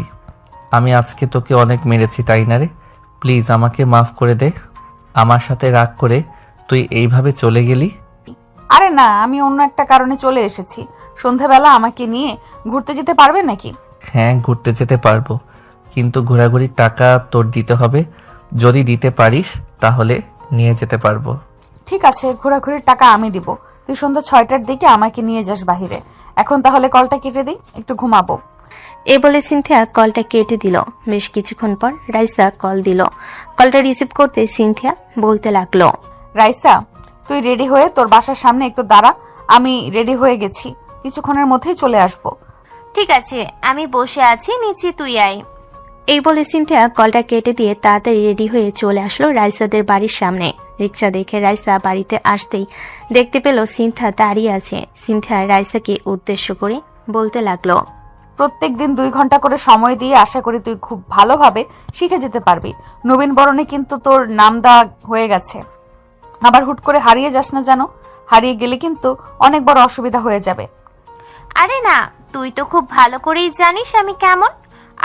আমি আজকে তোকে অনেক মেরেছি, তাই না রে? প্লিজ আমাকে মাফ করে দে। আমার সাথে রাগ করে তুই এইভাবে চলে গেলি। আরে না, আমি অন্য একটা কারণে চলে এসেছি। সন্ধ্যাবেলা আমাকে নিয়ে ঘুরতে যেতে পারবে নাকি? হ্যাঁ, ঘুরতে যেতে পারবো, কিন্তু ঘোরাঘুরির টাকা তোর দিতে হবে। যদি দিতে পারিস তাহলে নিয়ে যেতে পারবো। ঠিক আছে, ঘোরাঘুরির টাকা আমি দিব। তুই সন্ধ্যা 6টার দিকে আমাকে নিয়ে যাস বাহিরে। এখন তাহলে কলটা কেটে দিই, একটু ঘুমাবো। এ বলে সিনথিয়া কলটা কেটে দিল। বেশ কিছুক্ষণ পর রাইসা কল দিল। কলটা রিসিভ করতে সিনথিয়া বলতে লাগলো, রাইসা, তুই রেডি হয়ে তোর বাসার সামনে একটু দাঁড়া, আমি রেডি হয়ে গেছি, কিছুক্ষণের মধ্যেই চলে আসবো। ঠিক আছে, আমি বসে আছি, নিচে তুই আয়। এই বলে সিনথিয়া কলটা কেটে দিয়ে তাড়াতাড়ি রেডি হয়ে চলে আসলো রাইসাদের বাড়ির সামনে। রিক্সা দেখে রাইসা বাড়িতে আসতেই দেখতে পেল সিনথিয়া দাঁড়িয়ে আছে। সিনথিয়া রাইসাকে উদ্দেশ্য করে বলতে লাগলো, প্রত্যেকদিন 2 ঘন্টা করে সময় দিয়ে আশা করি তুই খুব ভালোভাবে শিখে যেতে পারবি। নবীন বরণে কিন্তু তোর নাম দেওয়া হয়ে গেছে, আবার হুট করে হারিয়ে যাস না জানো, হারিয়ে গেলে কিন্তু অনেক বড় অসুবিধা হয়ে যাবে। আরে না, তুই তো খুব ভালো করেই জানিস আমি কেমন,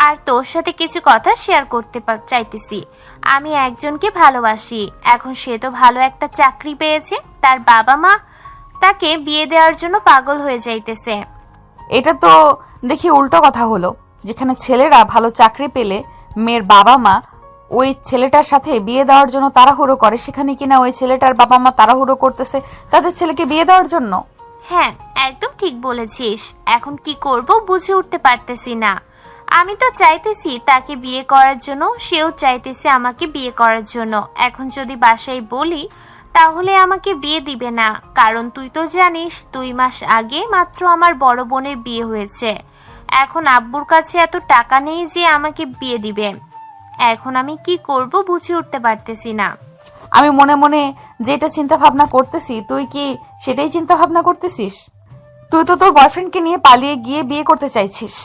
আর তোর সাথে কিছু কথা শেয়ার করতে চাইতেছি। আমি একজনকে ভালোবাসি, এখন সে তো ভালো একটা চাকরি পেয়েছে, তার বাবা মা তাকে বিয়ে দেওয়ার জন্য পাগল হয়ে যাইতেছে। এটা তো দেখি উল্টো কথা হলো, যেখানে ছেলেরা ভালো চাকরি পেলে মেয়ের বাবা মা ওই ছেলেটার সাথে বিয়ে দেওয়ার জন্য তাড়াহুড়ো করে, সেখানে কিনা ওই ছেলেটার বাবা মা তাড়াহুড়ো করতেছে তাদের ছেলেকে বিয়ে দেওয়ার জন্য। হ্যাঁ, একদম ঠিক বলেছিস। এখন কি করব বুঝে উঠতে পারতেছি না। আমি তো চাইতেছি তাকে বিয়ে করার জন্য, সেও চাইতেছে আমাকে বিয়ে করার জন্য। এখন যদি বাসায় বলি তাহলে আমাকে বিয়ে দিবে না, কারণ তুই তো জানিস 2 মাস আগে মাত্র আমার বড় বোনের বিয়ে হয়েছে। এখন আব্বুর কাছে এত টাকা নেই যে আমাকে বিয়ে দিবে। এখন আমি কি করব বুঝে উঠতে পারতেছি না। আমি মনে মনে যেটা চিন্তা ভাবনা করতেছি, তুই কি সেটাই চিন্তা ভাবনা করতেছিস? তুই তো তোর বয়ফ্রেন্ডকে নিয়ে পালিয়ে গিয়ে বিয়ে করতে চাইছিস।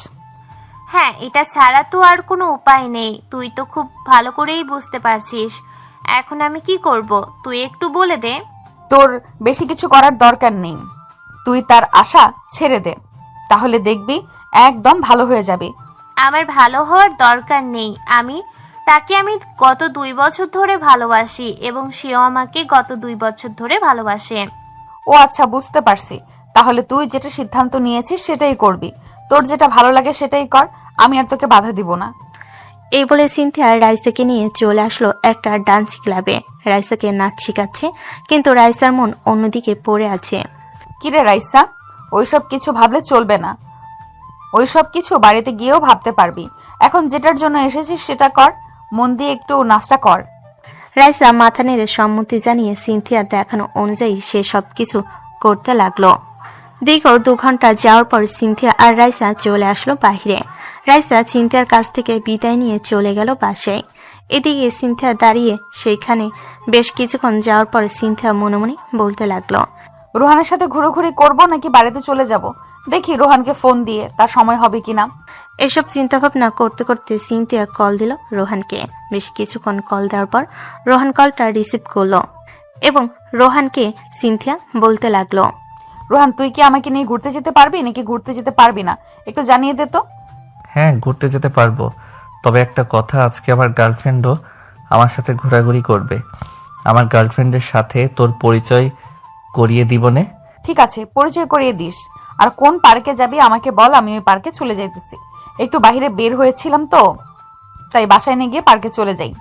হ্যাঁ, এটা ছাড়া তো আর কোনো উপায় নেই, তুই তো খুব ভালো করেই বুঝতে পারছিস। এখন আমি কি করব তুই একটু বলে দে। তোর বেশি কিছু করার দরকার নেই, তুই তার আশা ছেড়ে দে, তাহলে দেখবি একদম ভালো হয়ে যাবে। আমার ভালো হওয়ার দরকার নেই, তাকে আমি গত 2 বছর ধরে ভালোবাসি এবং সেও আমাকে গত 2 বছর ধরে ভালোবাসে। ও আচ্ছা, বুঝতে পারছি। তাহলে তুই যেটা সিদ্ধান্ত নিয়েছিস সেটাই করবি, তোর যেটা ভালো লাগে সেটাই কর, আমি আর তোকে বাধা দিব না। এই বলে সিনথিয়া রাইসাকে নিয়ে চলে আসলো একটা ডান্স ক্লাবে। রাইসাকে নাচ শেখাচ্ছে, কিন্তু রাইসার মন অন্যদিকে পড়ে আছে। কিরে রাইসা, ওইসব কিছু ভাবলে চলবে না, ওইসব কিছু বাড়িতে গিয়েও ভাবতে পারবি। এখন যেটার জন্য এসেছিস সেটা কর, মন দিয়ে একটু নাচটা কর। রাইসা মাথা নেড়ে সম্মতি জানিয়ে সিনথিয়া দেখানো অনুযায়ী সে সবকিছু করতে লাগলো। দীর্ঘ 2 ঘন্টা যাওয়ার পর সিনথিয়া আর রাইসা চলে আসলো বাহিরে। রাইসা সিনথিয়ার কাছ থেকে বিদায় নিয়ে চলে গেল বাসায়। এদিকে সিনথিয়া দাঁড়িয়ে সেইখানে বেশ কিছুক্ষণ যাওয়ার পর সিনথিয়া মনে মনে বলতে লাগলো, রোহানের সাথে ঘুরোঘুরি করবো নাকি বাড়িতে চলে যাব, দেখি রোহানকে ফোন দিয়ে তার সময় হবে কিনা। এসব চিন্তাভাবনা করতে করতে সিনথিয়া কল দিল রোহানকে। বেশ কিছুক্ষণ কল দেওয়ার পর রোহান কলটা রিসিভ করলো এবং রোহানকে সিনথিয়া বলতে লাগলো, রোহান, তুই কি আমাকে নিয়ে ঘুরতে যেতে পারবি নাকি ঘুরতে যেতে পারবি না, একটু জানিয়ে দে তো। হ্যাঁ, ঘুরতে যেতে পারবো, তবে একটা কথা, আজকে আমার গার্লফ্রেন্ডও আমার সাথে ঘোরাঘুরি করবে। আমার গার্লফ্রেন্ডের সাথে তোর পরিচয় করিয়ে দিব নে। ঠিক আছে, পরিচয় করিয়ে দিস। আর কোন পার্কে যাবি আমাকে বল, আমি ওই পার্কে চলে যাইতেছি। একটু বাইরে বের হয়েছিলাম তো, তাই বাসায় নিয়ে গিয়ে পার্কে চলে যাই।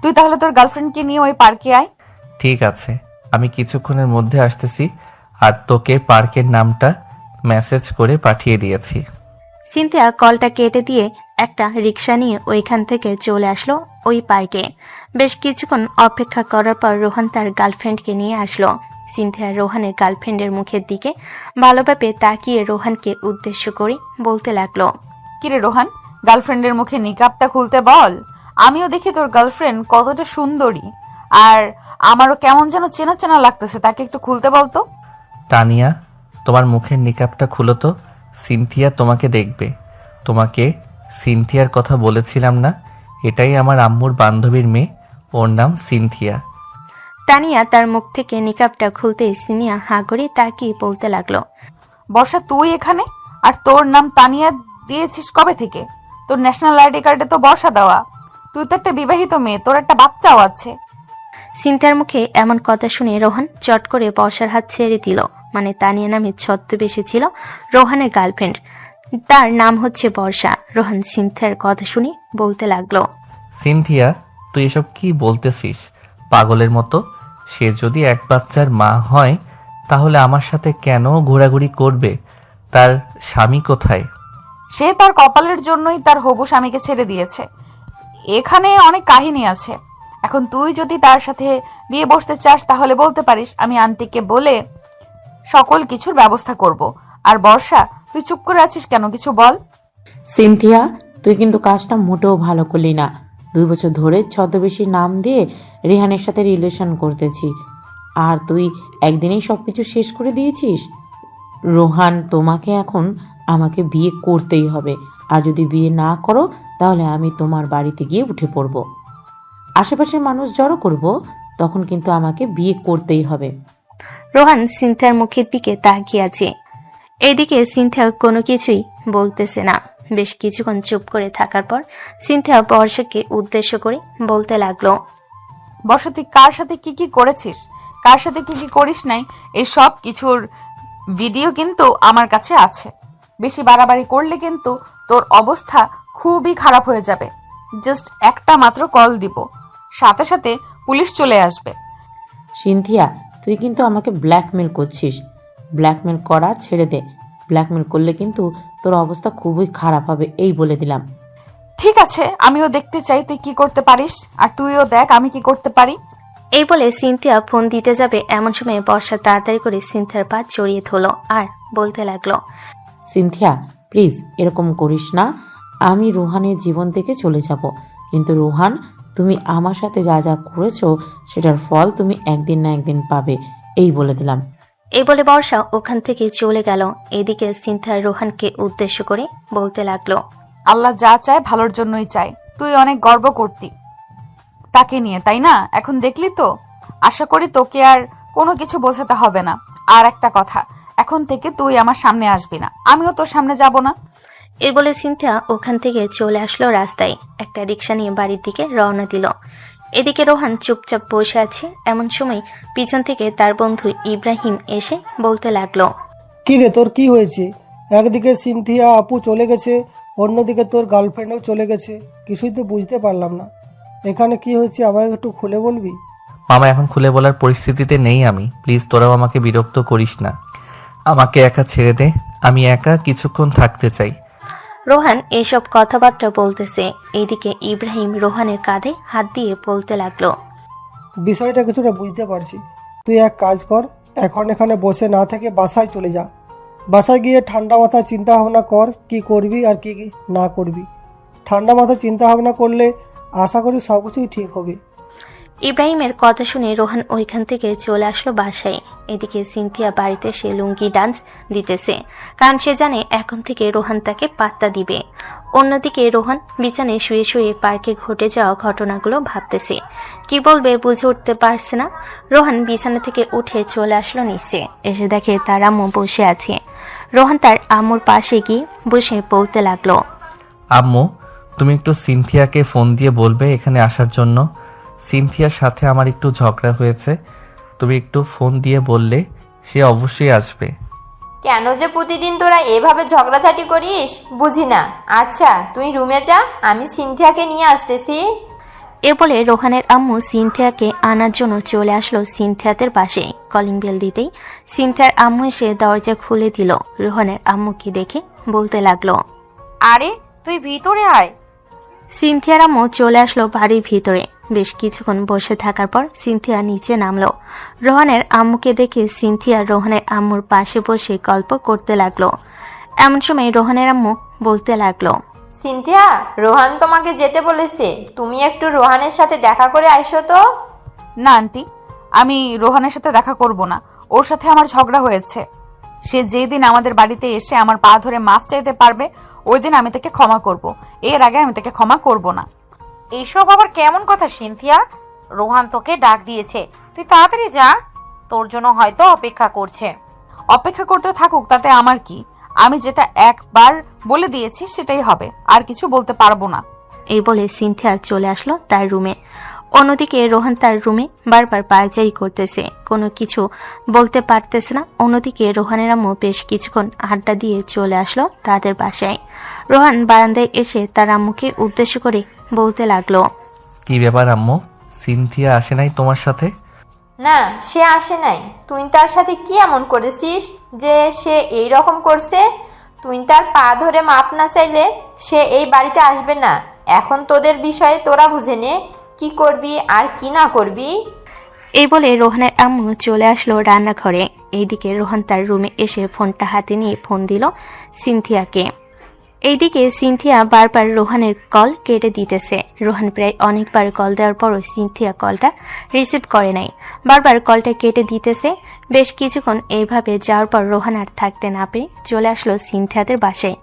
তুই তাহলে তোর গার্লফ্রেন্ডকে নিয়ে ওই পার্কে আয়। ঠিক আছে, আমি কিছুক্ষণের মধ্যে আসতেছি, আর তোকে পার্কের নামটা মেসেজ করে পাঠিয়ে দিয়েছি। সিনথিয়া কলটা কেটে দিয়ে একটা রিক্সা নিয়ে ওইখান থেকে চলে আসলো ওই পার্কে। বেশ কিছুক্ষণ অপেক্ষা করার পর রোহান তার গার্লফ্রেন্ডকে নিয়ে আসলো। সিনথিয়া রোহানের গার্লফ্রেন্ডের মুখের দিকে ভালোভাবে তাকিয়ে রোহানকে উদ্দেশ্য করে বলতে লাগলো, কিরে রোহান, গার্লফ্রেন্ডের মুখে নিকাবটা খুলতে বল। আমিও দেখি তোর গার্লফ্রেন্ড কতটা সুন্দরী, আর আমারও কেমন যেন চেনা চেনা লাগতেছে, তাকে একটু খুলতে বলতো। তানিয়া, তোমার মুখের নিকাবটা খুলো তো, সিনথিয়া তোমাকে দেখবে। তোমাকে সিনথিয়ার কথা বলেছিলাম না? এটাই আমার আম্মুর বান্ধবীর মেয়ে, ওর নাম সিনথিয়া। তানিয়া তার মুখ থেকে নিকাবটা খুলতে সিনিয়া হাঁ করে তাকিয়ে বলতে লাগলো, বর্ষা, তুই এখানে? আর তোর নাম তানিয়া দিয়েছিস কবে থেকে? তোর ন্যাশনাল আইডি কার্ডে তো বর্ষা দেওয়া। তুই তো একটা বিবাহিত মেয়ে, তোর একটা বাচ্চাও আছে। সিনথিয়ার মুখে এমন কথা শুনে রোহান চট করে বর্ষার হাত ছেড়ে দিল। মানে তানিয়া নামে ছদ্মবেশে ছিল রোহানের গার্লফ্রেন্ড, তার নাম হচ্ছে বর্ষা। রোহান সিনথিয়ার কথা শুনে বলতে লাগলো, সিনথিয়া, তুই এসব কি বলতেছিস পাগলের মতো? সে যদি এক বাচ্চার মা হয় তাহলে আমার সাথে কেন ঘোরাঘুরি করবে? তার স্বামী কোথায়? সে তার কপালের জন্যই তার হবু স্বামীকে ছেড়ে দিয়েছে। এখানে অনেক কাহিনী আছে। এখন তুই যদি তার সাথে বিয়ে বসতে চাস তাহলে বলতে পারিস, আমি আন্টিকে বলে সকল কিছুর ব্যবস্থা করব। আর বর্ষা, তুই চুপ করে আছিস কেন? কিছু বল। সিনথিয়া, তুই কিন্তু কাজটা মোটেও ভালো করলি না। 2 বছর ধরে ছদ্মবেশী নাম দিয়ে রেহানের সাথে রিলেশন করতেছি, আর তুই একদিনেই সবকিছু শেষ করে দিয়েছিস। রোহান, তোমাকে এখন আমাকে বিয়ে করতেই হবে, আর যদি বিয়ে না করো তাহলে আমি তোমার বাড়িতে গিয়ে উঠে পড়ব। আশেপাশের মানুষ জড়ো করব, তখন কিন্তু আমাকে বিয়ে করতেই হবে। রোহান সিনথিয়ার মুখের দিকে তাকিয়ে আছে। এদিকে সিনথিয়া কোনো কিছুই বলতেছে না। বেশ কিছুক্ষণ চুপ করে থাকার পর সিনথিয়া বর্ষাকে উদ্দেশ্য করে বলতে লাগলো, বর্ষা, তুই কার সাথে কি কি করেছিস, কার সাথে কি কি করিস নাই, এই সব কিছুর ভিডিও কিন্তু আমার কাছে আছে। বেশি বাড়াবাড়ি করলে কিন্তু তোর অবস্থা খুবই খারাপ হয়ে যাবে। জাস্ট একটা মাত্র কল দিব, সাথে সাথে পুলিশ চলে আসবে। সিনথিয়া, তুই কিন্তু আমাকে ব্ল্যাকমেল করছিস। ব্ল্যাকমেল করা ছেড়ে দে। ব্ল্যাকমেল করলে কিন্তু তোর অবস্থা খুবই খারাপ হবে, এই বলে দিলাম। ঠিক আছে, আমিও দেখতে চাই তুই কি করতে পারিস, আর তুইও দেখ আমি কি করতে পারি। এই বলে সিনথিয়া ফোন দিতে যাবে এমন সময় বর্ষা তাড়াতাড়ি করে সিনথিয়ার পা জড়িয়ে ধরল আর বলতে লাগলো, সিনথিয়া, প্লিজ এরকম করিস না। আমি রোহানের জীবন থেকে চলে যাব, কিন্তু রোহান, তুমি আমার সাথে যা যা করেছো সেটার ফল তুমি একদিন না একদিন পাবে, এই বলে দিলাম। এই বলে বর্ষা ওখান থেকে চলে গেল। এদিকে সিনথিয়া রোহানকে উদ্দেশ্য করে বলতে লাগলো, আল্লাহ যা চায় ভালোর জন্যই চায়। তুই অনেক গর্ব করতি তাকে নিয়ে, তাই না? এখন দেখলি তো। আশা করি তোকে আর কোনো কিছু বোঝাতে হবে না। আর একটা কথা, এখন থেকে তুই আমার সামনে আসবি না, আমিও তোর সামনে যাব না। এর বলে সিনথিয়া ওখান থেকে চলে আসলো রাস্তায়। একটা রিক্সা নিয়ে বাড়ির দিকে রওনা দিল। এদিকে রোহান চুপচাপ বসে আছে। এমন সময় পিছন থেকে তার বন্ধু ইব্রাহিম এসে বলতে লাগলো, কি রে, তোর কি হয়েছে? একদিকে সিনথিয়া আপু চলে গেছে, অন্যদিকে তোর গার্লফ্রেন্ডও চলে গেছে, কিছুই তো বুঝতে পারলাম না। এখানে কি হয়েছে আমাকে একটু খুলে বলবি? মামা, এখন খুলে বলার পরিস্থিতিতে নেই আমি। প্লিজ তোরাও আমাকে বিরক্ত করিস না, আমাকে একা ছেড়ে দে। আমি একা কিছুক্ষণ থাকতে চাই। রোহান এসব কথাবার্তা বলতেছে। এইদিকে ইব্রাহিম রোহানের কাঁধে হাত দিয়ে বলতে লাগলো, বিষয়টা কিছুটা বুঝতে পারছি। তুই এক কাজ কর, এখন এখানে বসে না থেকে বাসায় চলে যা। বাসায় গিয়ে ঠান্ডা মাথায় চিন্তা ভাবনা কর কি করবি আর কি না করবি। ঠান্ডা মাথায় চিন্তা ভাবনা করলে আশা করি সব কিছুই ঠিক হবে। ইব্রাহিমের কথা শুনে রোহান ওইখান থেকে চলে আসলো বাসায়। এদিকে সিনথিয়া বাড়িতে সে লুঙ্গি ডান্স দিতেছে, কারণ সে জানে এখন থেকে রোহান তাকে পাত্তা দিবে। অন্যদিকে রোহান বিছানায় শুয়ে শুয়ে পার্কে ঘটে যাওয়া ঘটনাগুলো ভাবতেছে। কি বলবে বুঝে উঠতে পারছে না। রোহান বিছানা থেকে উঠে চলে আসলো নিচে। এসে দেখে তার আম্মু বসে আছে। রোহান তার আম্মুর পাশে গিয়ে বসে বলতে লাগলো, আম্মু, তুমি একটু সিনথিয়াকে ফোন দিয়ে বলবে এখানে আসার জন্য। সিনথিয়ার সাথে আমার একটু ঝগড়া হয়েছে, তুমি একটু ফোন দিয়ে বললে সে অবশ্যই আসবে। কেন যে প্রতিদিন তোরা এভাবে ঝগড়াঝাটি করিস বুঝি না। আচ্ছা তুই রুমে যা, আমি সিনথিয়াকে নিয়ে আসতেছি। এ বলে রোহানের আম্মু সিনথিয়াকে আনার জন্য চলে আসলো সিনথিয়াদের পাশে। কলিং বেল দিতেই সিনথিয়ার আম্মু এসে দরজা খুলে দিল। রোহানের আম্মুকে দেখে বলতে লাগলো, আরে তুই ভিতরে আয়। সিনথিয়ার আম্মু চলে আসলো বাড়ির ভিতরে। বেশ কিছুক্ষণ বসে থাকার পর সিনথিয়া নিচে নামলো। রোহানের আম্মুকে দেখে সিনথিয়া রোহানের আম্মুর পাশে বসে গল্প করতে লাগলো। এমন সময় রোহানের আম্মু বলতে লাগলো, সিনথিয়া, রোহান তোমাকে যেতে বলেছে, তুমি একটু রোহানের সাথে দেখা করে আইসো তো। না আন্টি, আমি রোহানের সাথে দেখা করব না। ওর সাথে আমার ঝগড়া হয়েছে। সে যেই দিন আমাদের বাড়িতে এসে আমার পা ধরে মাফ চাইতে পারবে ওই দিন আমি তাকে ক্ষমা করব। এর আগে আমি তাকে ক্ষমা করব না। এইসব আবার কেমন কথা সিনথিয়া? রোহান তোকে ডাক দিয়েছে, তুই তাড়াতাড়ি যা। তোর জন্য হয়তো অপেক্ষা করছে। অপেক্ষা করতে থাকুক, তাতে আমার কি? আমি যেটা একবার বলে দিয়েছি সেটাই হবে, আর কিছু বলতে পারবো না। এই বলে সিনথিয়া চলে আসলো তার রুমে। অন্যদিকে রোহান তার রুমে বারবার পায়চারি করতেছে, কোনো কিছু বলতে পারতেছে না। অন্যদিকে রোহানের আম্মু বেশ কিছুক্ষণ আড্ডা দিয়ে চলে আসলো তাদের বাসায়। রোহান বারান্দায় এসে তার আম্মুকে উদ্দেশ্য করে বলতে লাগলো, কি ব্যাপার আম্মু, সিনথিয়া আসে নাই তোমার সাথে? না, সে আসে নাই। তুই তার সাথে কি এমন করেছিস যে সে এই রকম করছে? তুই তার পা ধরে মাপ না চাইলে সে এই বাড়িতে আসবে না। এখন তোদের বিষয়ে তোরা বুঝে নে, কি করবি আর কি না করবি। এই বলে রোহানের আম্মু চলে আসলো রান্নাঘরে। এইদিকে রোহান তার রুমে এসে ফোনটা হাতে নিয়ে ফোন দিল সিনথিয়াকে। এইদিকে সিনথিয়া বারবার রোহানের কল কেটে দিতেছে। রোহান প্রায় অনেকবার কল দেওয়ার পরও সিনথিয়া কলটা রিসিভ করে নাই, বারবার কলটা কেটে দিতেছে। বেশ কিছুক্ষণ এইভাবে যাওয়ার পর রোহান আর থাকতে না পেরে চলে আসলো সিনথিয়াদের বাসায়।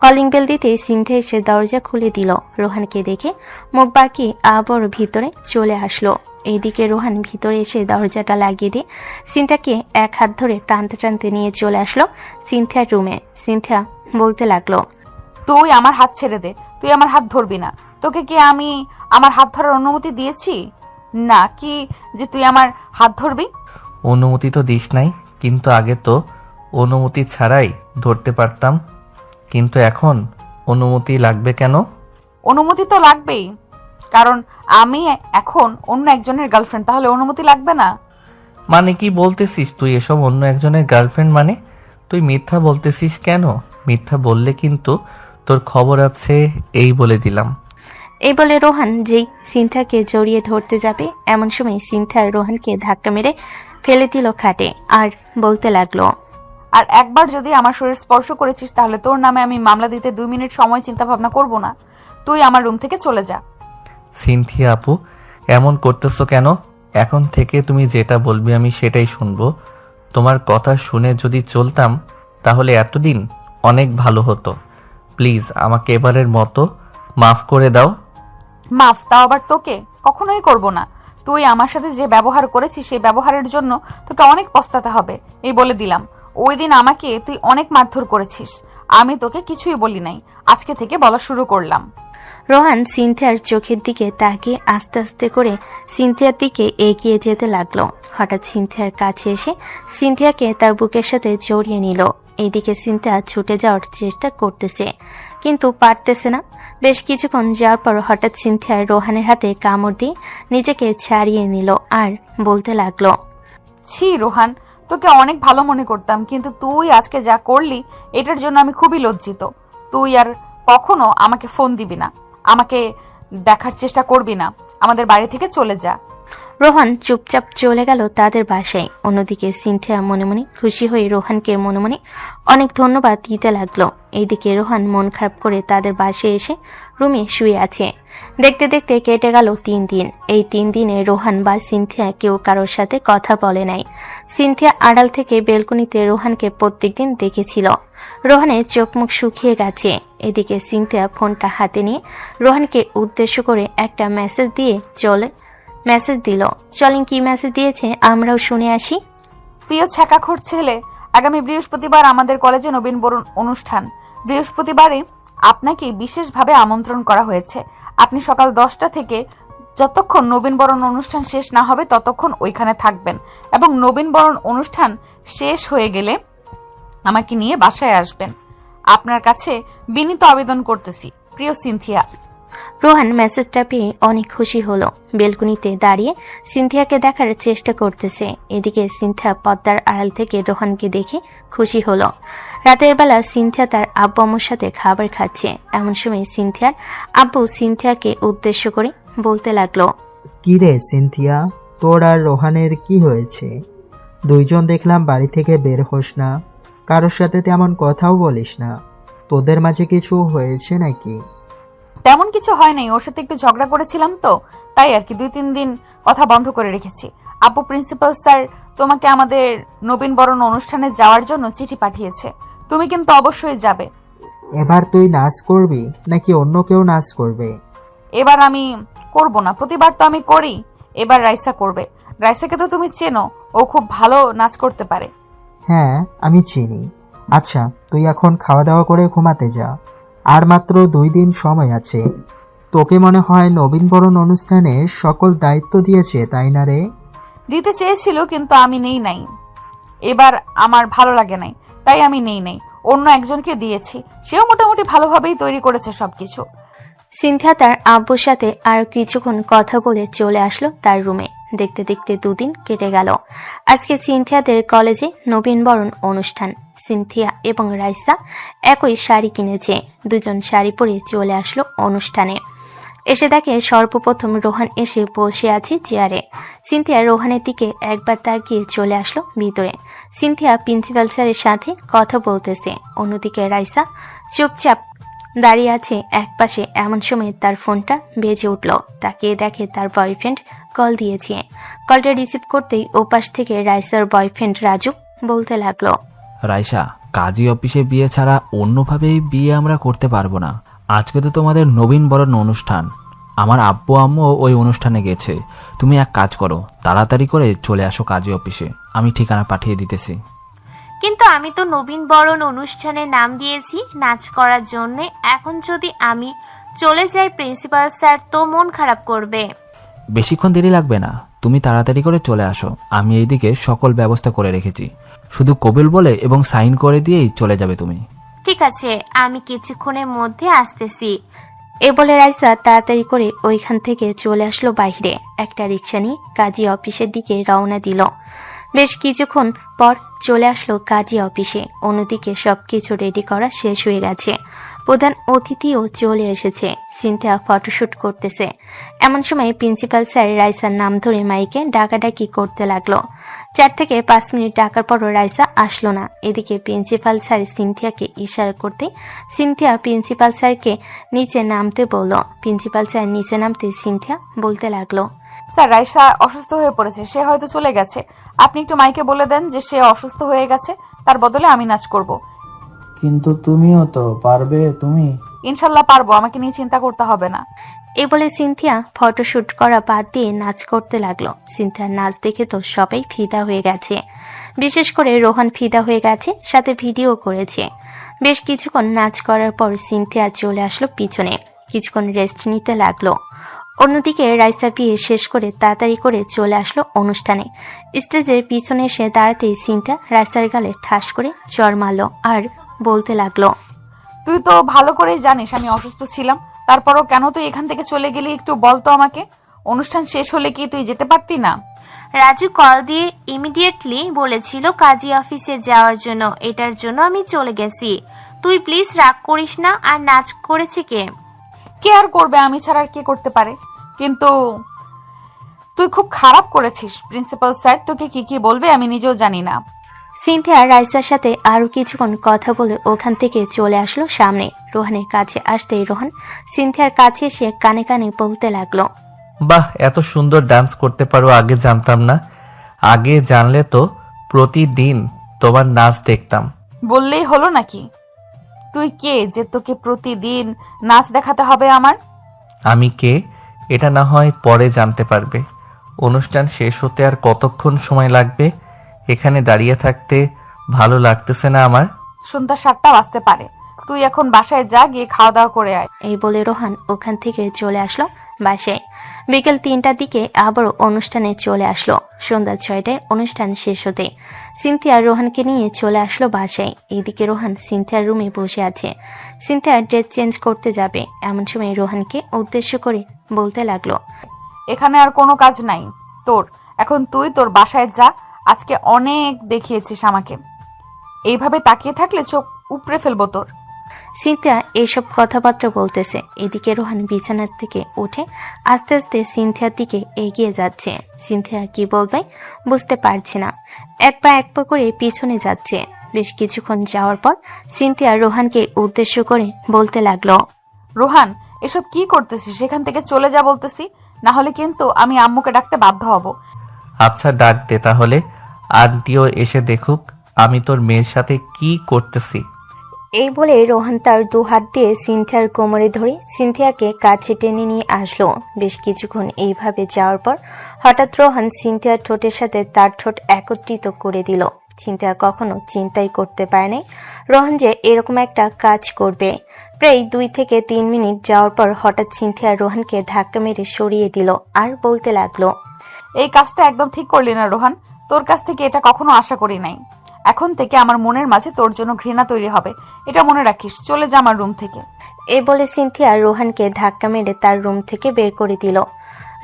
কলিং বেল দিতে সিনথিয়া এসে দরজা খুলে দিল। রোহানকে দেখে মুখ বাঁকিয়ে আবার ভিতরে চলে আসলো। এইদিকে রোহান ভিতরে এসে দরজাটা লাগিয়ে দিয়ে সিনথিয়াকে এক হাত ধরে টানতে টানতে নিয়ে চলে আসলো সিনথিয়ার রুমে। সিনথিয়া বলতে লাগলো, তুই আমার হাত ছেড়ে দে, তুই আমার হাত ধরবি না। তোকে কি আমি আমার হাত ধরার অনুমতি দিয়েছি না কি যে তুই আমার হাত ধরবি? অনুমতি তো দিস নাই, কিন্তু আগে তো অনুমতি ছাড়াই ধরতে পারতাম, কিন্তু এখন অনুমতি লাগবে কেন? অনুমতি তো লাগবেই, কারণ আমি এখন অন্য একজনের গার্লফ্রেন্ড। তাহলে অনুমতি লাগবে না? মানে কি বলতেছিস তুই এসব? অন্য একজনের গার্লফ্রেন্ড মানে? তুই মিথ্যা বলতেছিস কেন? মিথ্যা বললে কিন্তু তোর খবর আছে, এই বলে দিলাম। এই বলে রোহান যেই সিনথিয়াকে জড়িয়ে ধরতে যাবে এমন সময় সিনথিয়া রোহানকে ধাক্কা মেরে ফেলে দিল খাটে আর বলতে লাগলো, আর একবার যদি আমার শরীর স্পর্শ করেছিস তাহলে তোর নামে আমি মামলা দিতে 2 মিনিট সময় চিন্তা ভাবনা করব না। তুই আমার রুম থেকে চলে যা। সিনথিয়া আপু, এমন করতেছো কেন? এখন থেকে তুমি যেটা বলবি আমি সেটাই শুনবো। তোমার কথা শুনে যদি চলতাম তাহলে এতদিন অনেক ভালো হতো। প্লিজ আমাকে এবারের মতো মাফ করে দাও। মাফ? তাও আবার তোকে? কখনোই করব না। তুই আমার সাথে যে ব্যবহার করেছিস সেই ব্যবহারের জন্য তোকে অনেক পস্তাতে হবে, এই বলে দিলাম। ওই দিন আমাকে তুই অনেক মারধর করেছিস, আমি তোকে কিছুই বলি নাই, আজকে থেকে বলা শুরু করলাম। রোহান সিনথিয়ার চোখের দিকে তাকিয়ে আস্তে আস্তে করে সিনথিয়ার দিকে এগিয়ে যেতে লাগলো। হঠাৎ সিনথিয়ার কাছে এসে সিনথিয়াকে তার বুকের সাথে জড়িয়ে নিল। এইদিকে সিনথিয়া ছুটে যাওয়ার চেষ্টা করতেছে কিন্তু পারতেছে না। বেশ কিছুক্ষণ যাওয়ার পর হঠাৎ সিনথিয়া রোহানের হাতে কামড় দিয়ে নিজেকে ছাড়িয়ে নিল আর বলতে লাগলো, ছি রোহান, তোকে অনেক ভালো মনে করতাম, কিন্তু তুই আজকে যা করলি এটার জন্য আমি খুবই লজ্জিত। তুই আর কখনো আমাকে ফোন দিবি না, আমাকে দেখার চেষ্টা করবি না, আমাদের বাড়ি থেকে চলে যা। রোহান চুপচাপ চলে গেল তাদের বাসায়। অন্যদিকে সিনথিয়া মনে মনে খুশি হয়ে রোহানকে মনে মনে অনেক ধন্যবাদ দিতে লাগলো। এইদিকে রোহান মন খারাপ করে তাদের বাসায় এসে রুমে শুয়ে আছে। দেখতে দেখতে কেটে গেল 3 দিন। এই 3 দিনে রোহান বা সিনথিয়া কেউ কারোর সাথে কথা বলে নাই। সিনথিয়া আড়াল থেকে বেলকনিতে রোহানকে প্রত্যেকদিন দেখেছিল। রোহানের চোখ মুখ শুকিয়ে গেছে। এদিকে সিনথিয়া ফোনটা হাতে নিয়ে রোহানকে উদ্দেশ্য করে একটা মেসেজ দিল। চলেন কি মেসেজ দিয়েছে আমরাও শুনে আসি। প্রিয় ছ্যাঁকাখোর ছেলে, আগামী বৃহস্পতিবার আমাদের কলেজে নবীনবরণ অনুষ্ঠান। বৃহস্পতিবারে আপনাকে বিশেষভাবে আমন্ত্রণ করা হয়েছে। আপনি সকাল 10টা থেকে যতক্ষণ নবীনবরণ অনুষ্ঠান শেষ না হবে ততক্ষণ ওইখানে থাকবেন এবং নবীনবরণ অনুষ্ঠান শেষ হয়ে গেলে আমাকে নিয়ে বাসায় আসবেন। আপনার কাছে বিনীত আবেদন করতেছি, প্রিয় সিনথিয়া। রোহান মেসেজটা পেয়ে অনেক খুশি হলো। বেলকনিতে দাঁড়িয়ে সিনথিয়াকে দেখার চেষ্টা করতেছে। এদিকে সিনথিয়া পর্দার আড়াল থেকে রোহানকে দেখে খুশি হলো। রাতের বেলা সিনথিয়া তার আব্বু আম্মুর সাথে খাবার খাচ্ছে। এমন সময় সিনথিয়ার আব্বু সিনথিয়াকে উদ্দেশ্য করে বলতে লাগলো, কি রে সিনথিয়া, তোর আর রোহানের কি হয়েছে? দুইজন দেখলাম বাড়ি থেকে বের হোস না, কারোর সাথে তেমন কথাও বলিস না। তোদের মাঝে কিছু হয়েছে নাকি? তেমন কিছু হয় নাই, ওর সাথে একটু ঝগড়া করেছিলাম তো, তাই আর কি 2-3 দিন কথা বন্ধ করে রেখেছি। আপু, প্রিন্সিপাল স্যার তোমাকে আমাদের নবীনবরণ অনুষ্ঠানে যাওয়ার জন্য চিঠি পাঠিয়েছে, তুমি কিন্তু অবশ্যই যাবে। এবার তুই নাচ করবি নাকি অন্য কেউ নাচ করবে? এবার আমি করব না, প্রতিবার তো আমি করি, এবার রাইসা করবে। রাইসাকে তো তুমি চেনো, ও খুব ভালো নাচ করতে পারে। হ্যাঁ আমি চিনি। আচ্ছা তুই এখন খাওয়া দাওয়া করে ঘুমাতে যা, আর মাত্র 2 দিন সময় আছে। তোকে মনে হয় নবীনবরণ অনুষ্ঠানের সকল দায়িত্ব দিয়েছে, তাই না রে? দিতে চেয়েছিল কিন্তু আমি নেই নাই, এবার আমার ভালো লাগে নাই, তাই আমি নেই নাই, অন্য একজনকে দিয়েছি। সেও মোটামুটি ভালোভাবেই তৈরি করেছে সবকিছু। সিনথিয়া তার আব্বুর সাথে আর কিছুক্ষণ কথা বলে চলে আসলো তার রুমে। দেখতে দেখতে 2 দিন কেটে গেল। আজকে সিনথিয়াদের কলেজে নবীনবরণ অনুষ্ঠান। সিনথিয়া এবং রাইসা একই শাড়ি কিনেছে। দুজন শাড়ি পরে চলে আসলো অনুষ্ঠানে। এসে দেখে সর্বপ্রথম রোহান এসে বসে আছে চেয়ারে। সিনথিয়া রোহানের দিকে একবার তাকিয়ে চলে আসলো ভিতরে। সিনথিয়া প্রিন্সিপাল স্যারের সাথে কথা বলতেছে। অন্যদিকে রাইসা চুপচাপ দাঁড়িয়ে আছে একপাশে। এমন সময় তার ফোনটা বেজে উঠল। তাকিয়ে দেখে তার বয়ফ্রেন্ড কল দিয়েছে। কলটা রিসিভ করতেই ওপাশ থেকে রাইসার বয়ফ্রেন্ড রাজু বলতে লাগলো, রাইসা, কাজী অফিসে বিয়ে ছাড়া অন্যভাবেই বিয়ে আমরা করতে পারবো না। আজকে তো তোমাদের নবীনবরণ অনুষ্ঠান। আমার আব্বু আম্মু ওই অনুষ্ঠানে গেছে। তুমি এক কাজ করো, তাড়াতাড়ি করে চলে আসো কাজী অফিসে। আমি ঠিকানা পাঠিয়ে দিতেছি। কিন্তু আমি তো নবীনবরণ অনুষ্ঠানে নাম দিয়েছি নাচ করার জন্য। এখন যদি আমি চলে যাই প্রিন্সিপাল স্যার তো মন খারাপ করবে। বেশিক্ষণ দেরি লাগবে না, তুমি তাড়াতাড়ি করে চলে আসো। আমি এইদিকে সকল ব্যবস্থা করে রেখেছি। শুধু কবিল বলে এবং সাইন করে দিয়েই চলে যাবে তুমি। ঠিক আছে, আমি কিছুক্ষণের মধ্যে আসতেছি। এ বলে রাইসা তাড়াতাড়ি করে ওইখান থেকে চলে আসলো বাইরে। একটা রিক্সা নিয়ে কাজী অফিসের দিকে রওনা দিল। বেশ কিছুক্ষণ পর চলে আসলো কাজী অফিসে। অন্যদিকে সবকিছু রেডি করা শেষ হয়ে গেছে। প্রধান অতিথিও চলে এসেছে। সিনথিয়া ফটোশুট করতেছে। এমন সময় প্রিন্সিপাল স্যার রাইসার নাম ধরে মাইকে ডাকাডাকি করতে লাগলো। 4 থেকে 5 মিনিট ডাকার পরও রাইসা আসলো না। এদিকে প্রিন্সিপাল স্যার সিনথিয়াকে ইশারা করতে সিনথিয়া প্রিন্সিপাল স্যারকে নিচে নামতে বলল। প্রিন্সিপাল স্যার নিচে নামতে সিনথিয়া বলতে লাগলো, স্যার রাইসা অসুস্থ হয়ে পড়েছে, সে হয়তো চলে গেছে। আপনি একটু মাইকে বলে দেন যে সে অসুস্থ হয়ে গেছে, তার বদলে আমি নাচ করব। কিন্তু তুমিও তো পারবে। তুমি ইনশাল্লাহ পারবো, আমাকে নিয়ে চিন্তা করতে হবে না। এই বলে সিনথিয়া ফটোশুট করা বাদ দিয়ে নাচ করতে লাগলো। সিনথিয়ার নাচ দেখে তো সবাই ফিদা হয়ে গেছে। বিশেষ করে রোহান ফিদা হয়ে গেছে, সাথে ভিডিও করেছে। বেশ কিছুক্ষণ নাচ করার পর সিনথিয়া চলে আসলো পিছনে। কিছুক্ষণ রেস্ট নিতে লাগলো। অন্যদিকে রাইসা বিয়ে শেষ করে তাড়াতাড়ি করে চলে আসলো অনুষ্ঠানে। স্টেজের পিছনে এসে দাঁড়াতেই সিনথিয়া রাইসার গালে ঠাস করে চড় মারল আর বলতে লাগলো, তুই তো ভালো করেই জানিস আমি অসুস্থ ছিলাম, তারপরও কেন তুই এখান থেকে চলে গেলি একটু বলতো আমাকে। অনুষ্ঠান শেষ হলে কি তুই যেতে পারতি না? রাজু কল দিয়ে ইমিডিয়েটলি বলেছিল কাজী অফিসে যাওয়ার জন্য। এটার জন্য আমি চলে গেছি। তুই প্লিজ রাগ করিস না। আর নাচ করেছে কে? কে আর করবে, আমি ছাড়া আর কে করতে পারে? কিন্তু তুই খুব খারাপ করেছিস। প্রিন্সিপাল স্যার তোকে কি কি বলবে আমি নিজেও জানি না। সিনথিয়া রাইসার সাথে আরো কিছুক্ষণ কথা বলে ওখান থেকে চলে আসলো সামনে। রোহানের কাছে আসতেই রোহান সিনথিয়ার কাছে এসে কানে কানে বলতে লাগলো, বাহ, এত সুন্দর ডান্স করতে পারো, আগে জানতাম না। আগে জানলে তো প্রতিদিন তোমার নাচ দেখতাম। বললেই হলো নাকি? তুই কে যে তোকে প্রতিদিন নাচ দেখাতে হবে আমার? আমি কে এটা না হয় পরে জানতে পারবে। অনুষ্ঠান শেষ হতে আর কতক্ষণ সময় লাগবে? এখানে দাঁড়িয়ে থাকতে ভালো লাগতেছে না আমার। সন্ধ্যা 7টা বাজতে পারে। তুই এখন বাসায় যা, গিয়ে খাওয়া দাওয়া করে আয়। এই বলে রোহান ওখান থেকে চলে আসলো বাসায়। বিকেল 3টার দিকে আবারও অনুষ্ঠানে চলে আসলো। সন্ধ্যা 6টায় অনুষ্ঠান শেষ হতে সিনথিয়া রোহানকে নিয়ে চলে আসলো বাসায়। এইদিকে রোহান সিনথিয়ার রুমে বসে আছে। সিনথিয়া ড্রেস চেঞ্জ করতে যাবে। এমন সময় রোহানকে উদ্দেশ্য করে বলতে লাগলো, এখানে আর কোনো কাজ নাই তোর। এখন তুই তোর বাসায় যা। আজকে অনেক দেখিয়েছিস আমাকে। এইভাবে তাকিয়ে থাকলে চোখ উপড়ে ফেলবো তোর। সিনথিয়া এইসব কথাবার্তা বলতেছে। এদিকে রোহান বিছানার থেকে উঠে আস্তে আস্তে সিনথিয়ার দিকে এগিয়ে যাচ্ছে। সিনথিয়া কি বলবে বুঝতে পারছে না। এক পা করে পিছনে যাচ্ছে। বেশ কিছুক্ষণ যাওয়ার পর সিনথিয়া রোহানকে উদ্দেশ্য করে বলতে লাগলো, রোহান, এসব কি করতেছিস? সেখান থেকে চলে যা বলতেছি, না হলে কিন্তু আমি আম্মুকে ডাকতে বাধ্য হব। আচ্ছা ডাক দে তাহলে, আন্টিও এসে দেখুক আমি তোর মেয়ের সাথে কি করতেছি। এই বলে রোহান তার 2 হাত দিয়ে সিনথিয়ার কোমরে ধরে সিনথিয়াকে কাছে টেনে নিয়ে আসলো। বেশ কিছুক্ষণ এইভাবে যাওয়ার পর হঠাৎ রোহান সিনথিয়ার ঠোঁটের সাথে তার ঠোঁট একত্রিত করে দিল। সিনথিয়া কখনো চিন্তাই করতে পারে নাই রোহান যে এরকম একটা কাজ করবে। প্রায় 2 থেকে 3 মিনিট যাওয়ার পর হঠাৎ সিনথিয়া রোহানকে ধাক্কা মেরে সরিয়ে দিল আর বলতে লাগলো, এই কাজটা একদম ঠিক করলি না রোহান। তোর কাছ থেকে এটা কখনো আশা করি নাই। এখন থেকে আমার মনের মাঝে তোর জন্য ঘৃণা তৈরি হবে, এটা মনে রাখিস। চলে যা আমার রুম থেকে। এই বলে সিনথিয়া রোহানকে ধাক্কা মেরে তার রুম থেকে বের করে দিল।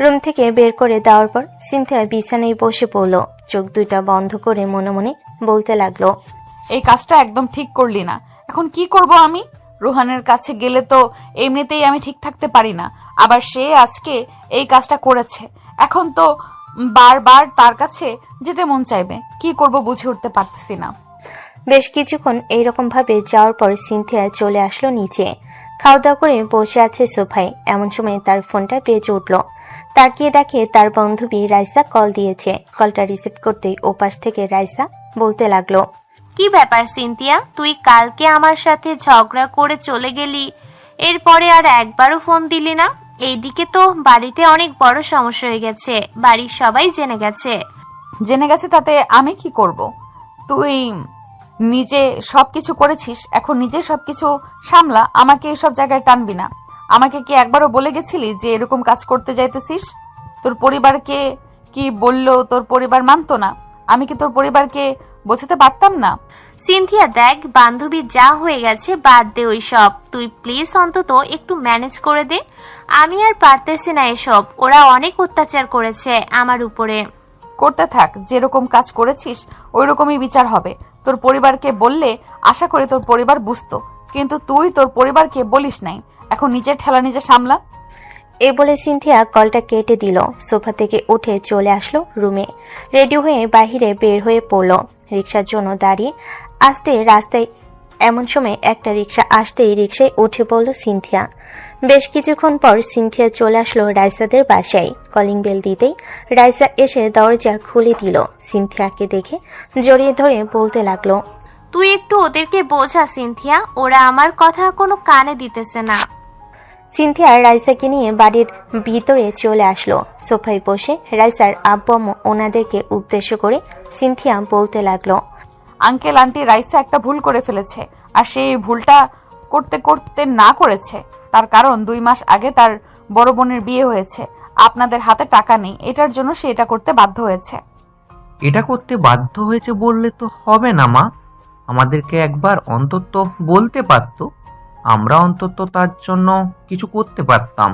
রুম থেকে বের করে দেওয়ার পর সিনথিয়া বিছানায় বসে পড়ল। চোখ দুইটা বন্ধ করে মনে মনে বলতে লাগলো, এই কাজটা একদম ঠিক করলি না। এখন কি করব আমি? রোহানের কাছে গেলে তো এমনিতেই আমি ঠিক থাকতে পারি না, আবার সে আজকে এই কাজটা করেছে। এখন তো বারবার তার কাছে যেতে মন চাইবে। কি করব বুঝে উঠতে পারতেছি না। বেশ কিছুক্ষণ এইরকম ভাবে যাওয়ার পর সিনথিয়া চলে আসলো নিচে। খাওয়া দাওয়া করে বসে আছে সোফায়। এমন সময় তার ফোনটা বেজে উঠল। তাকিয়ে দেখে তার বান্ধবী রাইসা কল দিয়েছে। কলটা রিসিভ করতেই ওপাশ থেকে রাইসা বলতে লাগলো, কি ব্যাপার সিনথিয়া, তুই কালকে আমার সাথে ঝগড়া করে চলে গেলি, এরপরে আর একবারও ফোন দিলি না? এইদিকে তো বাড়িতে অনেক বড় সমস্যা হয়ে গেছে, বাড়ির সবাই জেনে গেছে। জেনে গেছে তাতে আমি কি করব? তুই নিজে সবকিছু করেছিস, এখন নিজে সবকিছু সামলা। আমাকে এসব জায়গায় টানবি না। আমাকে কি একবারও বলে গেছিলি যে এরকম কাজ করতে যাইতেছিস? তোর পরিবারকে কি বললো? তোর পরিবার মানতো না? আমি কি তোর পরিবারকে বোঝাতে পারতাম না? সিনথিয়া দেখ, বান্ধবী যা হয়ে গেছে বাদ দে ওই সব। তুই প্লিজ অন্তত একটু ম্যানেজ করে দে। আমি আর পারতেছি না এসব। ওরা অনেক অত্যাচার করেছে আমার উপরে। করতে থাক, যেরকম কাজ করেছিস ওই রকমই বিচার হবে। তোর পরিবারকে বললে আশা করি তোর পরিবার বুঝতো, কিন্তু তুই তোর পরিবারকে বলিস নাই। এখন নিজের ঠেলা নিজে সামলা। এ বলে সিনথিয়া কলটা কেটে দিল। সোফা থেকে উঠে চলে আসলো রুমে। রেডি হয়ে বাহিরে বের হয়ে পড়ল। রিক্সার জন্য দাঁড়িয়ে আসতে রাস্তায় এমন সময় একটা রিক্সা আসতেই রিক্সায় উঠে পড়ল সিনথিয়া। বেশ কিছুক্ষণ পর সিনথিয়া চলে আসলো রাইসাদের বাসায়। কলিং বেল দিতেই রাইসা এসে দরজা খুলে দিল। সিনথিয়াকে দেখে জড়িয়ে ধরে বলতে লাগলো, তুই একটু ওদেরকে বোঝা সিনথিয়া, ওরা আমার কথা কোনো কানে দিতেছে না। সিনথিয়া রাইসাকে নিয়ে বাড়ির ভিতরে চলে আসলো। সোফায় বসে রাইসার আব্বু আম্মু ওনাদেরকে উদ্দেশ্য করে সিনথিয়া বলতে লাগলো, আঙ্কেল আন্টি, রাইসা একটা ভুল করে ফেলেছে। আর সেই ভুলটা করতে করতে না করেছে, তার কারণ 2 মাস আগে তার বড় বোনের বিয়ে হয়েছে। আপনাদের হাতে টাকা নেই, এটার জন্য সে এটা করতে বাধ্য হয়েছে। এটা করতে বাধ্য হয়েছে বললে তো হবে না মা, আমাদেরকে একবার অন্তত বলতে পারতো, আমরা অন্তত তার জন্য কিছু করতে পারতাম।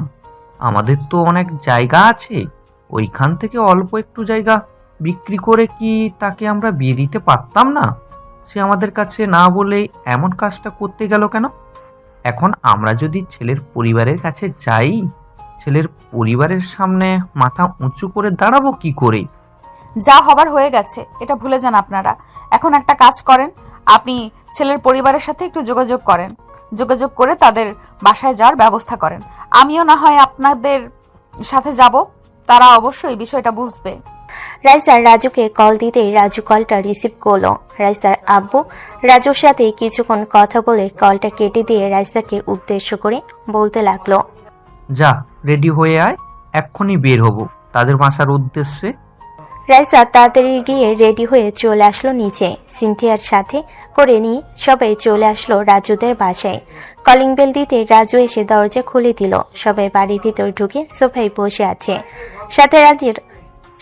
আমাদের তো অনেক জায়গা আছে, ওইখান থেকে অল্প একটু জায়গা বিক্রি করে কি তাকে আমরা বিয়ে দিতে পারতাম না? সে আমাদের কাছে না বলে এমন কাজটা করতে গেল কেন? এখন আমরা যদি ছেলের পরিবারের কাছে যাই, ছেলের পরিবারের সামনে মাথা উঁচু করে দাঁড়াবো কি করে? যা হবার হয়ে গেছে, এটা ভুলে যান আপনারা। এখন একটা কাজ করেন, আপনি ছেলের পরিবারের সাথে একটু যোগাযোগ করেন। যোগাযোগ করে তাদের বাসায় যাওয়ার ব্যবস্থা করেন। আমিও না হয় আপনাদের সাথে যাব, তারা অবশ্যই বিষয়টা বুঝবে। রাইসার রাজুকে কল দিতেই রাজু কলটা রিসিভ করলো। রাইসার আব্বু রাজুর সাথে কিছুক্ষণ কথা বলে কলটা কেটে দিয়ে রাইসাকে উদ্দেশ্য করে বলতে লাগলো, যা রেডি হয়ে আয়, এক্ষুনি বের হব তাদের বাসার উদ্দেশ্যে। রাইসা তাড়াতাড়ি গিয়ে রেডি হয়ে চলে আসলো নিচে। সিনথিয়ার সাথে করে নিয়ে সবাই চলে আসলো রাজুদের বাসায়। কলিং বেল দিতে রাজু এসে দরজা খুলে দিল। সবাই বাড়ির ভিতর ঢুকে সোফায় বসে আছে।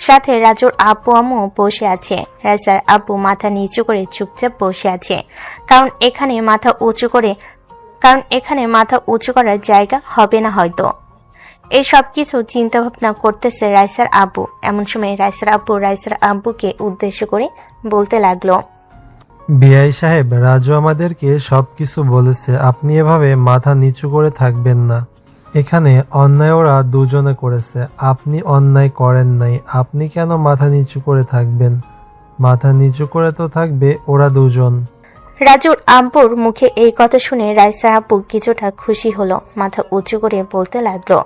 সাথে রাজুর আব্বু আম্মু বসে আছে। রাইসার আব্বু মাথা নিচু করে চুপচাপ বসে আছে, কারণ এখানে মাথা উঁচু করার জায়গা হবে না হয়তো। এই সব কিছু চিন্তা ভাবনা করতেছে রাইসার আব্বু। এমন সময় রাইসার আব্বুকে উদ্দেশ্য করে বলতে লাগলো, বিআই সাহেব, রাজু আমাদেরকে সবকিছু বলেছে। আপনি এভাবে মাথা নিচু করে থাকবেন না। এখানে অন্যায় ওরা দুজনে করেছে, আপনি অন্যায় করেন নাই। আপনি কেন মাথা নিচু করে থাকবেন? মাথা নিচু করে তো থাকবে ওরা দুজন। রাজুর আব্বুর মুখে এই কথা শুনে রাইসার আব্বু কিছুটা খুশি হলো। মাথা উঁচু করে বলতে লাগলো,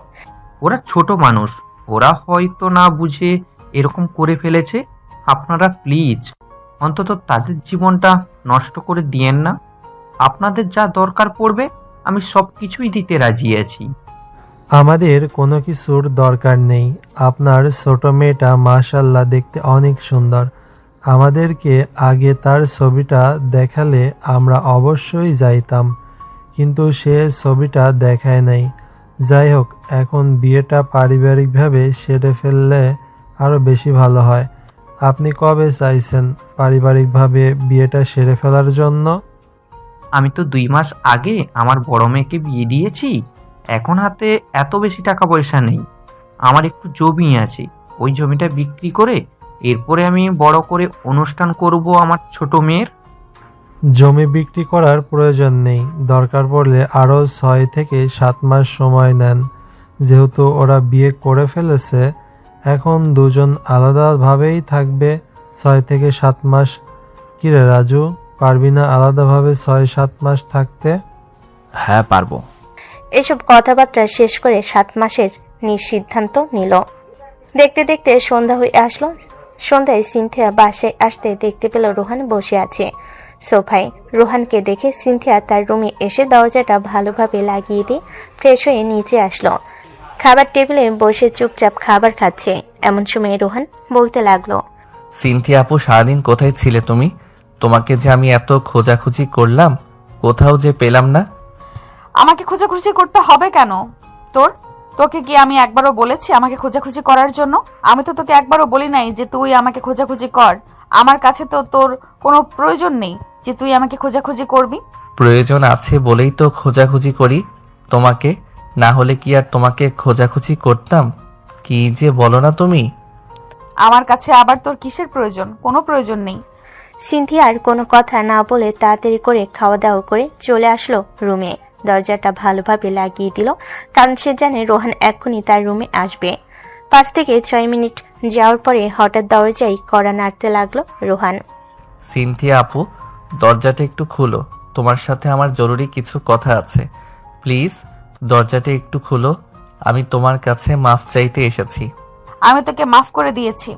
ওরা ছোট মানুষ, ওরা হয়তো না বুঝে এরকম করে ফেলেছে। আপনারা প্লিজ অন্তত তাদের জীবনটা নষ্ট করে দিয়েন না। আপনাদের যা দরকার পড়বে আমি সব কিছুই দিতে রাজি আছি। আমাদের কোনো কিছুর দরকার নেই। আপনার ছোট মেয়েটা মাশাআল্লাহ দেখতে অনেক সুন্দর। আমাদেরকে আগে তার ছবিটা দেখালে আমরা অবশ্যই যাইতাম, কিন্তু সে ছবিটা দেখায় নাই। যাই হোক, এখন বিয়েটা পারিবারিকভাবে সেরে ফেললে আরও বেশি ভালো হয়। আপনি কবে চাইছেন পারিবারিকভাবে বিয়েটা সেরে ফেলার জন্য? আমি তো 2 মাস আগে আমার বড় মেয়েকে বিয়ে দিয়েছি, এখন হাতে এত বেশি টাকা পয়সা নেই। আমার একটু জমি আছে, ওই জমিটা বিক্রি করে এরপরে আমি বড় করে অনুষ্ঠান করব আমার ছোট মেয়ের। জমি বিক্রি করার প্রয়োজন নেই, দরকার পড়লে আরও 6 থেকে 7 মাস সময় নেন। যেহেতু ওরা বিয়ে করে ফেলেছে, এখন দুজন আলাদাভাবেই থাকবে 6 থেকে 7 মাস। কিরে রাজু, পারবি না আলাদাভাবে 6-7 মাস থাকতে? হ্যাঁ পারবো। এসব কথাবার্তা শেষ করে 7 মাসের সিদ্ধান্ত নিল। দেখতে দেখতে সন্ধ্যা হয়ে আসলো। সন্ধ্যায় সিনথিয়া বাসায় আসতে দেখতে পেল রোহান বসে আছে সোফায়। রোহানকে দেখে সিনথিয়া তার রুমে এসে দরজাটা ভালোভাবে লাগিয়ে দিয়ে ফ্রেশ হয়ে নিচে আসলো। খাবার টেবিলে বসে চুপচাপ খাবার খাচ্ছে। এমন সময় রোহান বলতে লাগলো, সিনথিয়া আপু, সারাদিন কোথায় ছিলে তুমি? তোমাকে যে আমি এত খোঁজাখুঁজি করলাম, কোথাও যে পেলাম না। আমাকে খোঁজাখুঁজি করতে হবে কেন? তোকে কি আমি একবারও বলেছি আমাকে খোঁজাখুঁজি করার জন্য? আমি তো তোকে একবারও বলি নাই যে তুই আমাকে খোঁজাখুঁজি কর। আমার কাছে তো তোর কোনো প্রয়োজন নেই যে তুই আমাকে খোঁজাখুঁজি করবি। প্রয়োজন আছে বলেই তো খোঁজাখুঁজি করি তোমাকে, না হলে কি আর তোমাকে খোঁজাখুঁজি করতাম? কি যে বলো না তুমি। আমার কাছে আবার তোর কিসের প্রয়োজন? কোনো প্রয়োজন নেই। সিনথিয়া আর কোনো কথা না বলে তাড়াতাড়ি করে খাওয়া দাওয়া করে চলে আসলো রুমে। দরজাটা ভালোভাবে লাগিয়ে দিল, কারণ সে জানে রোহান এক্ষুনি তার রুমে আসবে। 5 থেকে 6 মিনিট যাওয়ার পরে হঠাৎ দরজায় কড়া নাড়তে লাগলো রোহান। সিনথিয়া আপু, দরজাটা একটু খুলো, তোমার সাথে আমার জরুরি কিছু কথা আছে। প্লিজ দরজাটা একটু খুলো, আমি তোমার কাছে মাফ চাইতে এসেছি। আমি তোকে মাফ করে দিয়েছি,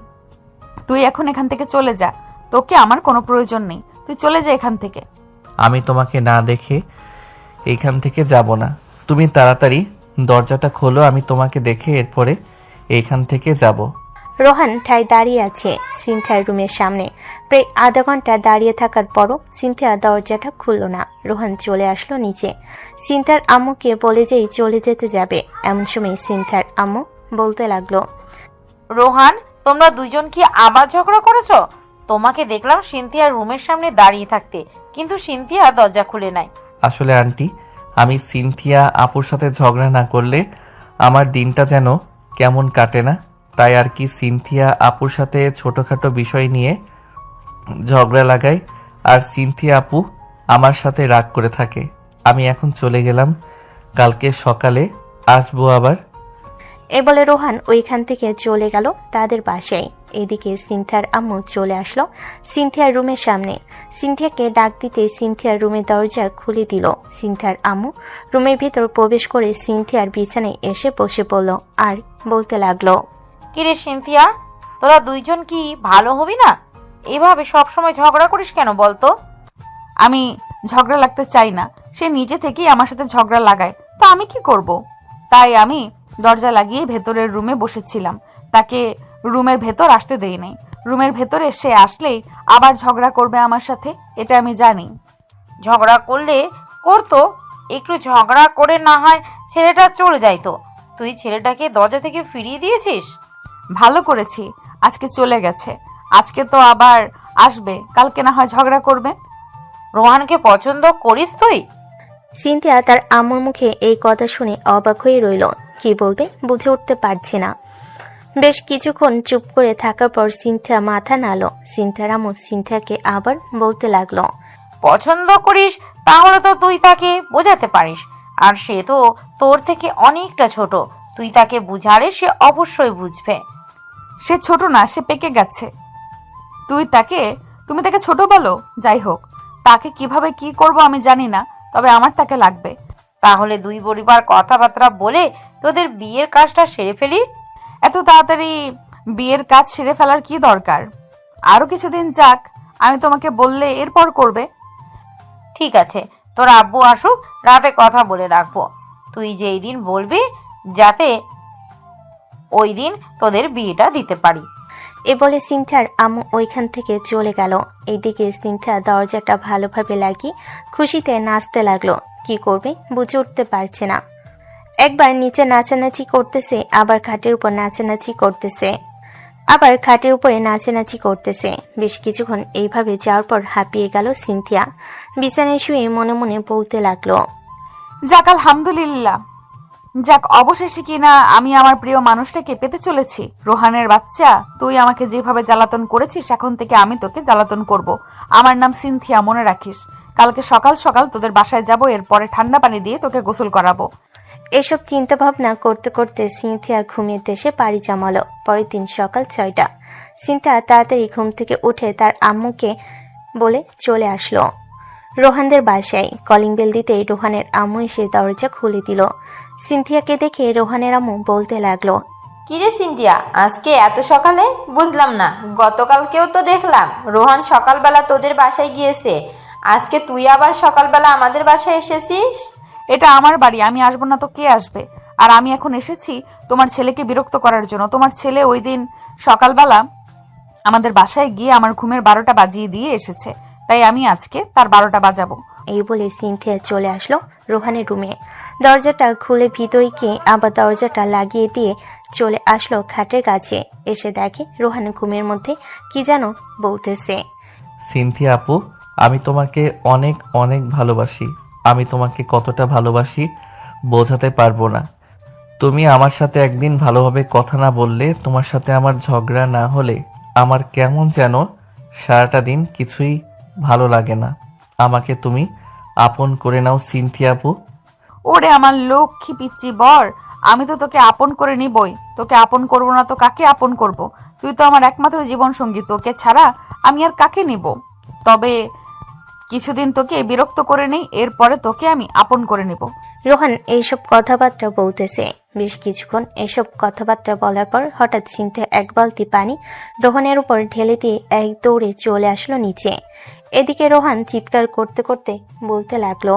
তুই এখন এখান থেকে চলে যা। তোকে আমার কোনো প্রয়োজন নেই, তুই চলে যা এখান থেকে। আমি তোমাকে না দেখে এইখান থেকে যাব না। তুমি তাড়াতাড়ি দরজাটা খোলো, আমি তোমাকে দেখে এরপরে এইখান থেকে যাব। রোহান ঠায় দাঁড়িয়ে আছে সিনথিয়ার রুমের সামনে। প্রায় আধা ঘন্টা দাঁড়িয়ে থাকার পরও সিনথিয়া দরজাটা খুলল না। রোহান চলে আসলো নিচে। সিনথিয়ার আম্মুকে বলে যেই চলে যেতে যাবে, এমন সময় সিনথিয়ার আম্মু বলতে লাগলো, রোহান, তোমরা দুইজন কি আবার ঝগড়া করেছো? তোমাকে দেখলাম সিনথিয়ার রুমের সামনে দাঁড়িয়ে থাকতে, কিন্তু সিনথিয়া দরজা খুলে নাই। আসলে আন্টি, আমি সিনথিয়া আপুর সাথে ঝগড়া না করলে আমার দিনটা যেন কেমন কাটে না, তাই আর কি সিনথিয়া আপুর সাথে ছোটোখাটো বিষয় নিয়ে ঝগড়া লাগাই, আর সিনথিয়া আপু আমার সাথে রাগ করে থাকে। আমি এখন চলে গেলাম, কালকে সকালে আসবো আবার। এ বলে রোহান ওইখান থেকে চলে গেল তাদের বাসায়। এদিকে সিনথিয়ার আম্মু চলে আসলো সিনথিয়ার রুমের সামনে। সিনথিয়াকে ডাক দিতে সিনথিয়ার রুমের দরজা খুলে দিল। সিনথিয়ার আম্মু রুমের ভিতর প্রবেশ করে সিনথিয়ার বিছানায় এসে বসে পড়ল আর বলতে লাগলো, কিরে সিনথিয়া, তোরা দুইজন কি ভালো হবি না? এভাবে সবসময় ঝগড়া করিস কেন বলতো? আমি ঝগড়া লাগতে চাই না, সে নিজে থেকেই আমার সাথে ঝগড়া লাগায়, তো আমি কি করব? তাই আমি দরজা লাগিয়ে ভেতরের রুমে বসেছিলাম, তাকে রুমের ভেতর আসতে দেই নাই। রুমের ভেতরে সে আসলেই আবার ঝগড়া করবে আমার সাথে, এটা আমি জানি। ঝগড়া করলে করতো, একটু ঝগড়া করে না হয় ছেলেটা চলে যাইতো। তুই ছেলেটাকে দরজা থেকে ফিরিয়ে দিয়েছিস। ভালো করেছি, আজকে চলে গেছে, আজকে তো আবার আসবে, কালকে না হয় ঝগড়া করবে। রোহানকে পছন্দ করিস তুই? সিনথিয়া তার আম্মুর মুখে এই কথা শুনে অবাক হয়ে রইল। কি বলবে বুঝে উঠতে পারছে না। বেশ কিছুক্ষণ চুপ করে থাকার পর সিনথিয়া মাথা নাড়ল। সিনথিয়ার আম্মু সিনথিয়াকে আবার বলতে লাগলো, পছন্দ করিস তাহলে তো তুই তাকে বোঝাতে পারিস, আর সে তো তোর থেকে অনেকটা ছোট। তুই তাকে বুঝালে সে অবশ্যই বুঝবে। সে ছোট না, সে পেকে গেছে। তুমি তাকে ছোট বলো? যাই হোক, তাকে কিভাবে কি করব আমি জানি না, তবে আমার তাকে লাগবে। তাহলে দুই পরিবার কথাবার্তা বলে তোদের বিয়ের কাজটা সেরে ফেলি। এত তাড়াতাড়ি বিয়ের কাজ সেরে ফেলার কি দরকার? আরো কিছুদিন যাক, আমি তোমাকে বললে এরপর করবে। ঠিক আছে, তোর আব্বু আসুক, রাতে কথা বলে রাখবো। তুই যেই দিন বলবি, যাতে ওই দিন তোদের বিয়েটা দিতে পারি। এ বলে সিনথিয়ার আম্মু ওইখান থেকে চলে গেল। এইদিকে সিনথিয়া দরজাটা ভালোভাবে লাগিয়ে খুশিতে নাচতে লাগলো। কি করবে বুঝে উঠতে পারছে না। একবার নিচে নাচানাচি করতেছে, আবার খাটের উপর নাচানাচি করতেছে, আবার খাটের উপরে নাচানাচি করতেছে। বেশ কিছুক্ষণ এইভাবে যাওয়ার পর হাঁপিয়ে গেল সিনথিয়া। বিছানায় শুয়ে মনে মনে বলতে লাগলো, যাক আলহামদুলিল্লাহ, যাক, অবশেষে কিনা আমি আমার প্রিয় মানুষটাকে পেতে চলেছি। রোহানের বাচ্চা, তুই আমাকে যেভাবে জ্বালাতন করেছিস, এখন থেকে আমি তোকে জ্বালাতন করব। আমার নাম সিনথিয়া, মনে রাখিস। কালকে সকাল সকাল তোদের বাসায় যাব, এরপরে ঠান্ডা পানি দিয়ে তোকে গোসল করাবো। এসব চিন্তা ভাবনা করতে করতে সিনথিয়া ঘুমের দেশে পাড়ি জমালো। পরের দিন সকাল 6টা। সিনথিয়া তাড়াতাড়ি ঘুম থেকে উঠে তার আম্মুকে বলে চলে আসলো রোহানদের বাসায়। কলিং বেল দিতেই রোহানের আম্মু এসে দরজা খুলে দিল। সিনথিয়াকে দেখে রোহানের আম্মু বলতে লাগলো, কিরে সিন্ধিয়া, আজকে এত সকালে? বুঝলাম না, গতকালকেও তো দেখলাম রোহান সকালবেলা তোদের বাসায় গিয়েছে, আজকে তুই আবার সকালবেলা আমাদের বাসায় এসেছিস? এটা আমার বাড়ি, আমি আসবো না তো কে আসবে? আর আমি এখন এসেছি তোমার ছেলেকে বিরক্ত করার জন্য। তোমার ছেলে ওই দিন সকালবেলা আমাদের বাসায় গিয়ে আমার ঘুমের 12টা বাজিয়ে দিয়ে এসেছে, তাই আমি আজকে তার 12টা বাজাবো। এই বলে সিনথিয়া চলে আসলো রোহানের রুমে। দরজাটা খুলে ভিতরে গিয়ে আবার দরজাটা লাগিয়ে দিয়ে চলে আসলো খাটের কাছে। এসে দেখে রোহান ঘুমের মধ্যে কি যেন বলতেছে। সিনথিয়া আপু, আমি তোমাকে অনেক অনেক ভালোবাসি। আমি তোমাকে কতটা ভালোবাসি বোঝাতে পারবো না। তুমি আমার সাথে একদিন ভালোভাবে কথা না বললে, তোমার সাথে আমার ঝগড়া না হলে আমার কেমন যেন সারাটা দিন কিছুই ভালো লাগে না। আমাকে তুমি আপন করে নাও সিনথিয়া আপু। ওরে আমার লক্ষ্মী পিচ্চি বর, আমি তো তোকে আপন করে নিবই। তোকে আপন করবো না তো কাকে আপন করব? তুই তো আমার একমাত্র জীবন সঙ্গী, তোকে ছাড়া আমি আর কাকে নিব? তবে কিছুদিন তোকে বিরক্ত করে নেই, এরপরে তোকে আমি আপন করে নিব। রোহান এইসব কথাবার্তা বলতেছে। বেশ কিছুক্ষণ এসব কথাবার্তা বলার পর হঠাৎ সিনথিয়া এক বালতি পানি রোহানের উপর ঢেলে দিয়ে এক দৌড়ে চলে আসলো নিচে। এদিকে রোহান চিৎকার করতে করতে বলতে লাগলো,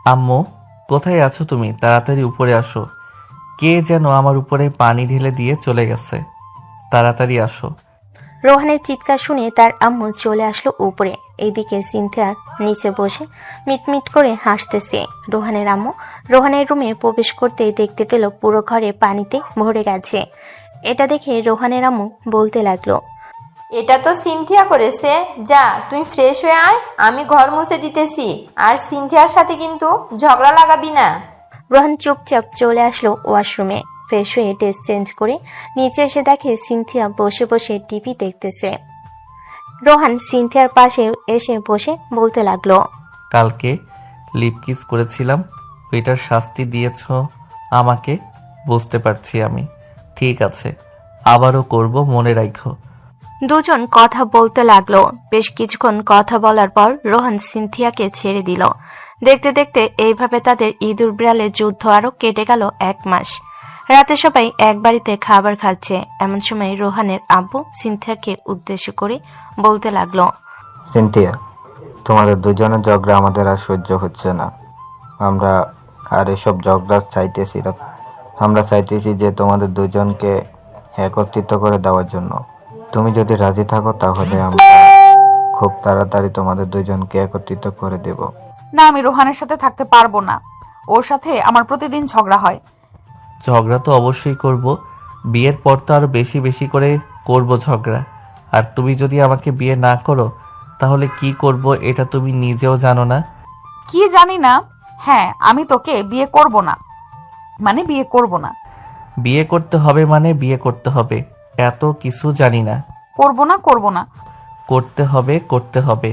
আম্মু, কোথায় আছো তুমি? তাড়াতাড়ি উপরে আসো। কে যেন আমার উপরে পানি ঢেলে দিয়ে চলে গেছে, তাড়াতাড়ি আসো। রোহানের চিৎকার শুনে তার আম্মু চলে আসলো উপরে। এইদিকে সিনথিয়া নিচে বসে মিটমিট করে হাসতেছে। রোহানের আম্মু রোহানের রুমে প্রবেশ করতেই দেখতে পেল পুরো ঘরে পানিতে ভরে গেছে। এটা দেখে রোহানের আম্মু বলতে লাগলো, এটা তো সিনথিয়া করেছে। যা, তুই ফ্রেশ হয়ে আয়, আমি ঘর মুছে দিতেছি। আর সিনথিয়ার সাথে কিন্তু ঝগড়া লাগাবি না। রোহান চুপচাপ চলে আসলো ওয়াশরুমে। ফ্রেশ হয়ে ড্রেস চেঞ্জ করে নিচে এসে দেখে সিনথিয়া বসে বসে টিভি দেখতেছে। রোহান সিনথিয়ার পাশে এসে বসে বলতে লাগলো, কালকে লিপ কিস করেছিলাম, ওইটার শাস্তি দিয়েছ আমাকে, বুঝতে পারছি আমি। ঠিক আছে, আবারও করব, মনে রাখো। দুজন কথা বলতে লাগলো। বেশ কিছুক্ষণ কথা বলার পর রোহান সিনথিয়াকে ছেড়ে দিল। দেখতে দেখতে এইভাবে তাদের ইঁদুর বিড়ালের যুদ্ধ আরো কেটে গেল 1 মাস। রাতে সবাই এক বাড়িতে খাবার খাচ্ছে। এমন সময় রোহানের আব্বু সিনথিয়াকে উদ্দেশ্য করে বলতে লাগলো, সিনথিয়া, তোমাদের দুজনের ঝগড়া আমাদের আর সহ্য হচ্ছে না। আমরা আর এসব ঝগড়া চাইতেছি না। আমরা চাইতেছি যে তোমাদের দুজনকে একত্রিত করে দেওয়ার জন্য। তুমি যদি রাজি থাকো তাহলে আমরা খুব তাড়াতাড়ি তোমাদের দুজনকে একত্রিত করে দেব। না, আমি রোহানের সাথে থাকতে পারবো না। ওর সাথে আমার প্রতিদিন ঝগড়া হয়। ঝগড়া তো অবশ্যই করব, বিয়ের পর তো আরো বেশি বেশি করে করব ঝগড়া। আর তুমি যদি আমাকে বিয়ে না করো তাহলে কি করব এটা তুমি নিজেও জানো না। কি জানি না? হ্যাঁ, আমি তোকে বিয়ে করব না, মানে বিয়ে করব না। বিয়ে করতে হবে মানে বিয়ে করতে হবে, এত কিছু জানি না। করব না, করব না। করতে হবে, করতে হবে।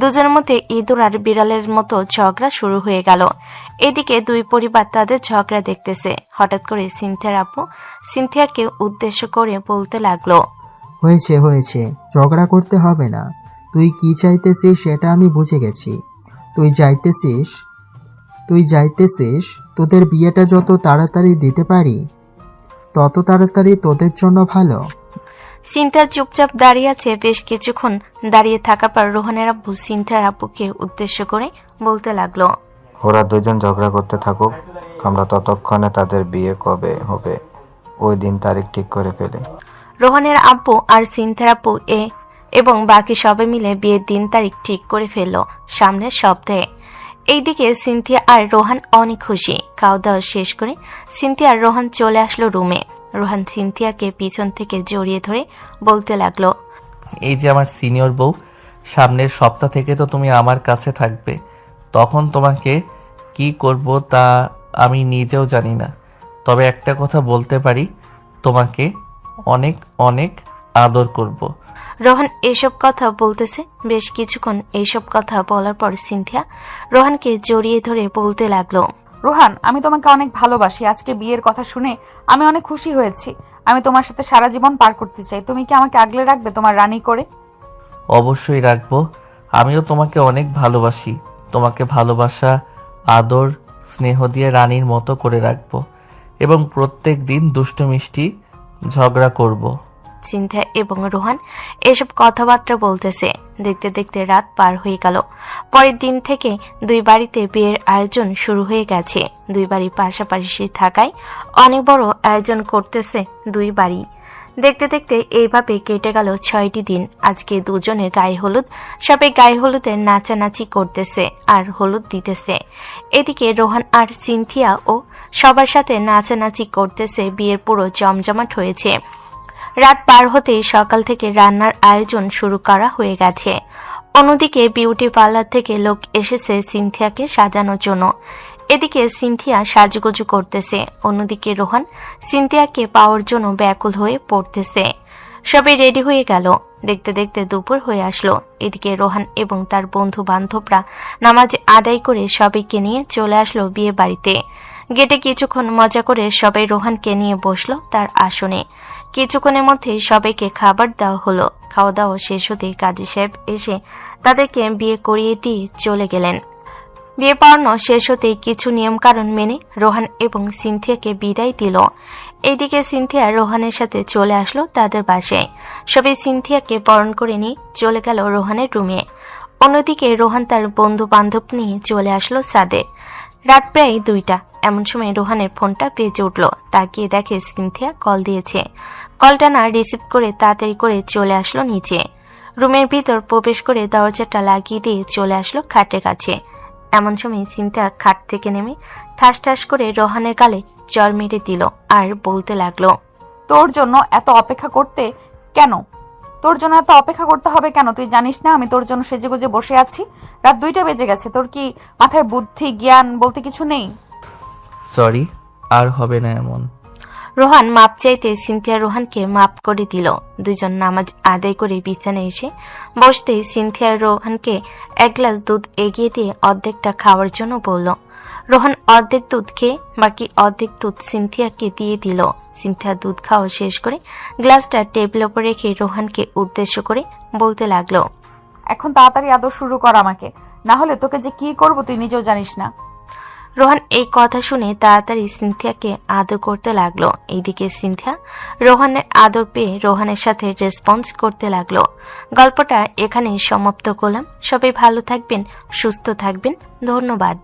দুজনের মধ্যে ইঁদুর আর বিড়ালের মতো ঝগড়া শুরু হয়ে গেল। এদিকে দুই পরিবার তাদের ঝগড়া দেখতেছে। হঠাৎ করে সিনথিয়ার আপু সিনথিয়াকে উদ্দেশ্য করে বলতে লাগলো, হয়েছে হয়েছে, ঝগড়া করতে হবে না। তুই কি চাইতেছিস সেটা আমি বুঝে গেছি। তুই যাইতেছিস তোদের বিয়েটা যত তাড়াতাড়ি দিতে পারি তত তাড়াতাড়ি তোদের জন্য ভালো। সিনথিয়া চুপচাপ দাঁড়িয়ে আছে। বেশ কিছুক্ষণ দাঁড়িয়ে থাকার পর রোহানের আব্বু সিনথিয়ার আব্বুকে উদ্দেশ্য করে বলতে লাগলো, ওরা দুজন ঝগড়া করতে থাকুক, আমরা ততক্ষণে তাদের বিয়ে কবে হবে ওই দিন তারিখ ঠিক করে ফেলি। রোহানের আব্বু আর সিনথিয়ার আব্বু এবং বাকি সবাই মিলে বিয়ের দিন তারিখ ঠিক করে ফেললো সামনের সপ্তাহে। এইদিকে সিনথিয়া আর রোহান অনেক খুশি। খাওয়া দাওয়া শেষ করে সিনথিয়া আর রোহান চলে আসলো রুমে। রোহান সিনথিয়াকে পিছন থেকে জড়িয়ে ধরে বলতে লাগলো, এই যে আমার সিনিয়র বউ, সামনের সপ্তাহ থেকে তো তুমি আমার কাছে থাকবে। তখন তোমাকে কি করব তা আমি নিজেও জানি না, তবে একটা কথা বলতে পারি, তোমাকে অনেক অনেক আদর করব। রোহান এসব কথা বলতেছে। বেশ কিছুক্ষণ এইসব কথা বলার পর সিনথিয়া রোহানকে জড়িয়ে ধরে বলতে লাগলো, রোহান, আমি তোমাকে অনেক ভালোবাসি। আজকে বিয়ের কথা শুনে আমি অনেক খুশি হয়েছি। আমি তোমার সাথে সারা জীবন পার করতে চাই। তুমি কি আমাকে আগলে রাখবে তোমার রানী করে? অবশ্যই রাখবো। আমিও তোমাকে অনেক ভালোবাসি। তোমাকে ভালোবাসা, আদর, স্নেহ দিয়ে রানীর মতো করে রাখবো এবং প্রত্যেক দিন দুষ্টু মিষ্টি ঝগড়া করব। সিনথিয়া এবং রোহান এসব কথাবার্তা বলতেছে। দেখতে দেখতে রাত পার হয়ে গেল। পরের দিন থেকে দুই বাড়িতে বিয়ের আয়োজন শুরু হয়ে গেছে। দুই বাড়ি পাশাপাশি থাকায় অনেক বড় আয়োজন করতেছে দুই বাড়ি। দেখতে দেখতে এইভাবে কেটে গেল 6টি দিন। আজকে দুজনের গায়ে হলুদ। সবাই গায়ে হলুদে নাচানাচি করতেছে আর হলুদ দিতেছে। এদিকে রোহান আর সিনথিয়া ও সবার সাথে নাচানাচি করতেছে। বিয়ের পুরো জমজমাট হয়েছে। রাত পার হতেই সকাল থেকে রান্নার আয়োজন শুরু করা হয়ে গেছে। অন্যদিকে বিউটি পার্লার থেকে লোক এসেছে সিনথিয়াকে সাজানোর জন্য। এদিকে সিনথিয়া সাজুগুজু করতেছে, অন্যদিকে রোহান সিনথিয়াকে পাওয়ার জন্য ব্যাকুল হয়ে পড়তেছে। সবাই রেডি হয়ে গেল। দেখতে দেখতে দুপুর হয়ে আসলো। এদিকে রোহান এবং তার বন্ধু বান্ধবরা নামাজ আদায় করে সবাইকে নিয়ে চলে আসলো বিয়ে বাড়িতে। গেটে কিছুক্ষণ মজা করে সবাই রোহানকে নিয়ে বসলো তার আসনে। কিছুক্ষণের মধ্যেই সবাইকে খাবার দেওয়া হলো। খাওয়া দাওয়া শেষ হতেই কাজী সাহেব এসে তাদেরকে বিয়ে করিয়ে দিয়ে চলে গেলেন। বিয়ে পড়ানো শেষ হতেই কিছু নিয়ম কারণ মেনে রোহান এবং সিনথিয়াকে বিদায় দিল। এইদিকে সিনথিয়া রোহানের সাথে চলে আসলো তাদের বাসায়। সবাই সিনথিয়াকে বরণ করে নিয়ে চলে গেল রোহানের রুমে। অন্যদিকে রোহান তার বন্ধু বান্ধব নিয়ে চলে আসলো ছাদে। রাত প্রায় 2টা। এমন সময় রোহানের ফোনটা বেজে উঠল। তাকিয়ে দেখে সিনথিয়া কল দিয়েছে। কলটা না রিসিভ করে তাড়াতাড়ি করে চলে আসলো নিচে। রুমের ভিতর প্রবেশ করে দরজাটা লাগিয়ে দিয়ে চলে আসলো খাটের কাছে। এমন সময় সিনথিয়া খাট থেকে নেমে ঠাস ঠাস করে রোহানের গালে চড় মেরে দিল আর বলতে লাগলো, তোর জন্য এত অপেক্ষা করতে কেন? তোর জন্য এত অপেক্ষা করতে হবে কেন? তুই জানিস না আমি তোর জন্য সেজেগুজে বসে আছি? রাত 2টা বেজে গেছে। তোর কি মাথায় বুদ্ধি জ্ঞান বলতে কিছু নেই? সরি, আর হবে না এমন। রোহান মাপ চাইতে সিনথিয়া রোহানকে মাপ করে দিল। দুজন নামাজ আদায় করে বিছানায় এসে বসতেই সিনথিয়া রোহানকে 1 গ্লাস দুধ এগিয়ে দিয়ে অর্ধেকটা খাওয়ার জন্য বলল। রোহান অর্ধেক দুধ খেয়ে বাকি অর্ধেক দুধ সিনথিয়াকে দিয়ে দিল। সিনথিয়া দুধ খাওয়া শেষ করে গ্লাসটা টেবিল উপর রেখে রোহানকে উদ্দেশ্য করে বলতে লাগলো, এখন তাড়াতাড়ি আদর শুরু কর আমাকে, না হলে তোকে যে কি করব তুই নিজেও জানিস না। রোহান এই কথা শুনে তাড়াতাড়ি সিনথিয়াকে আদর করতে লাগলো। এইদিকে সিনথিয়া রোহানের আদর পেয়ে রোহানের সাথে রেসপন্স করতে লাগলো। গল্পটা এখানেই সমাপ্ত করলাম। সবাই ভালো থাকবেন, সুস্থ থাকবেন। ধন্যবাদ।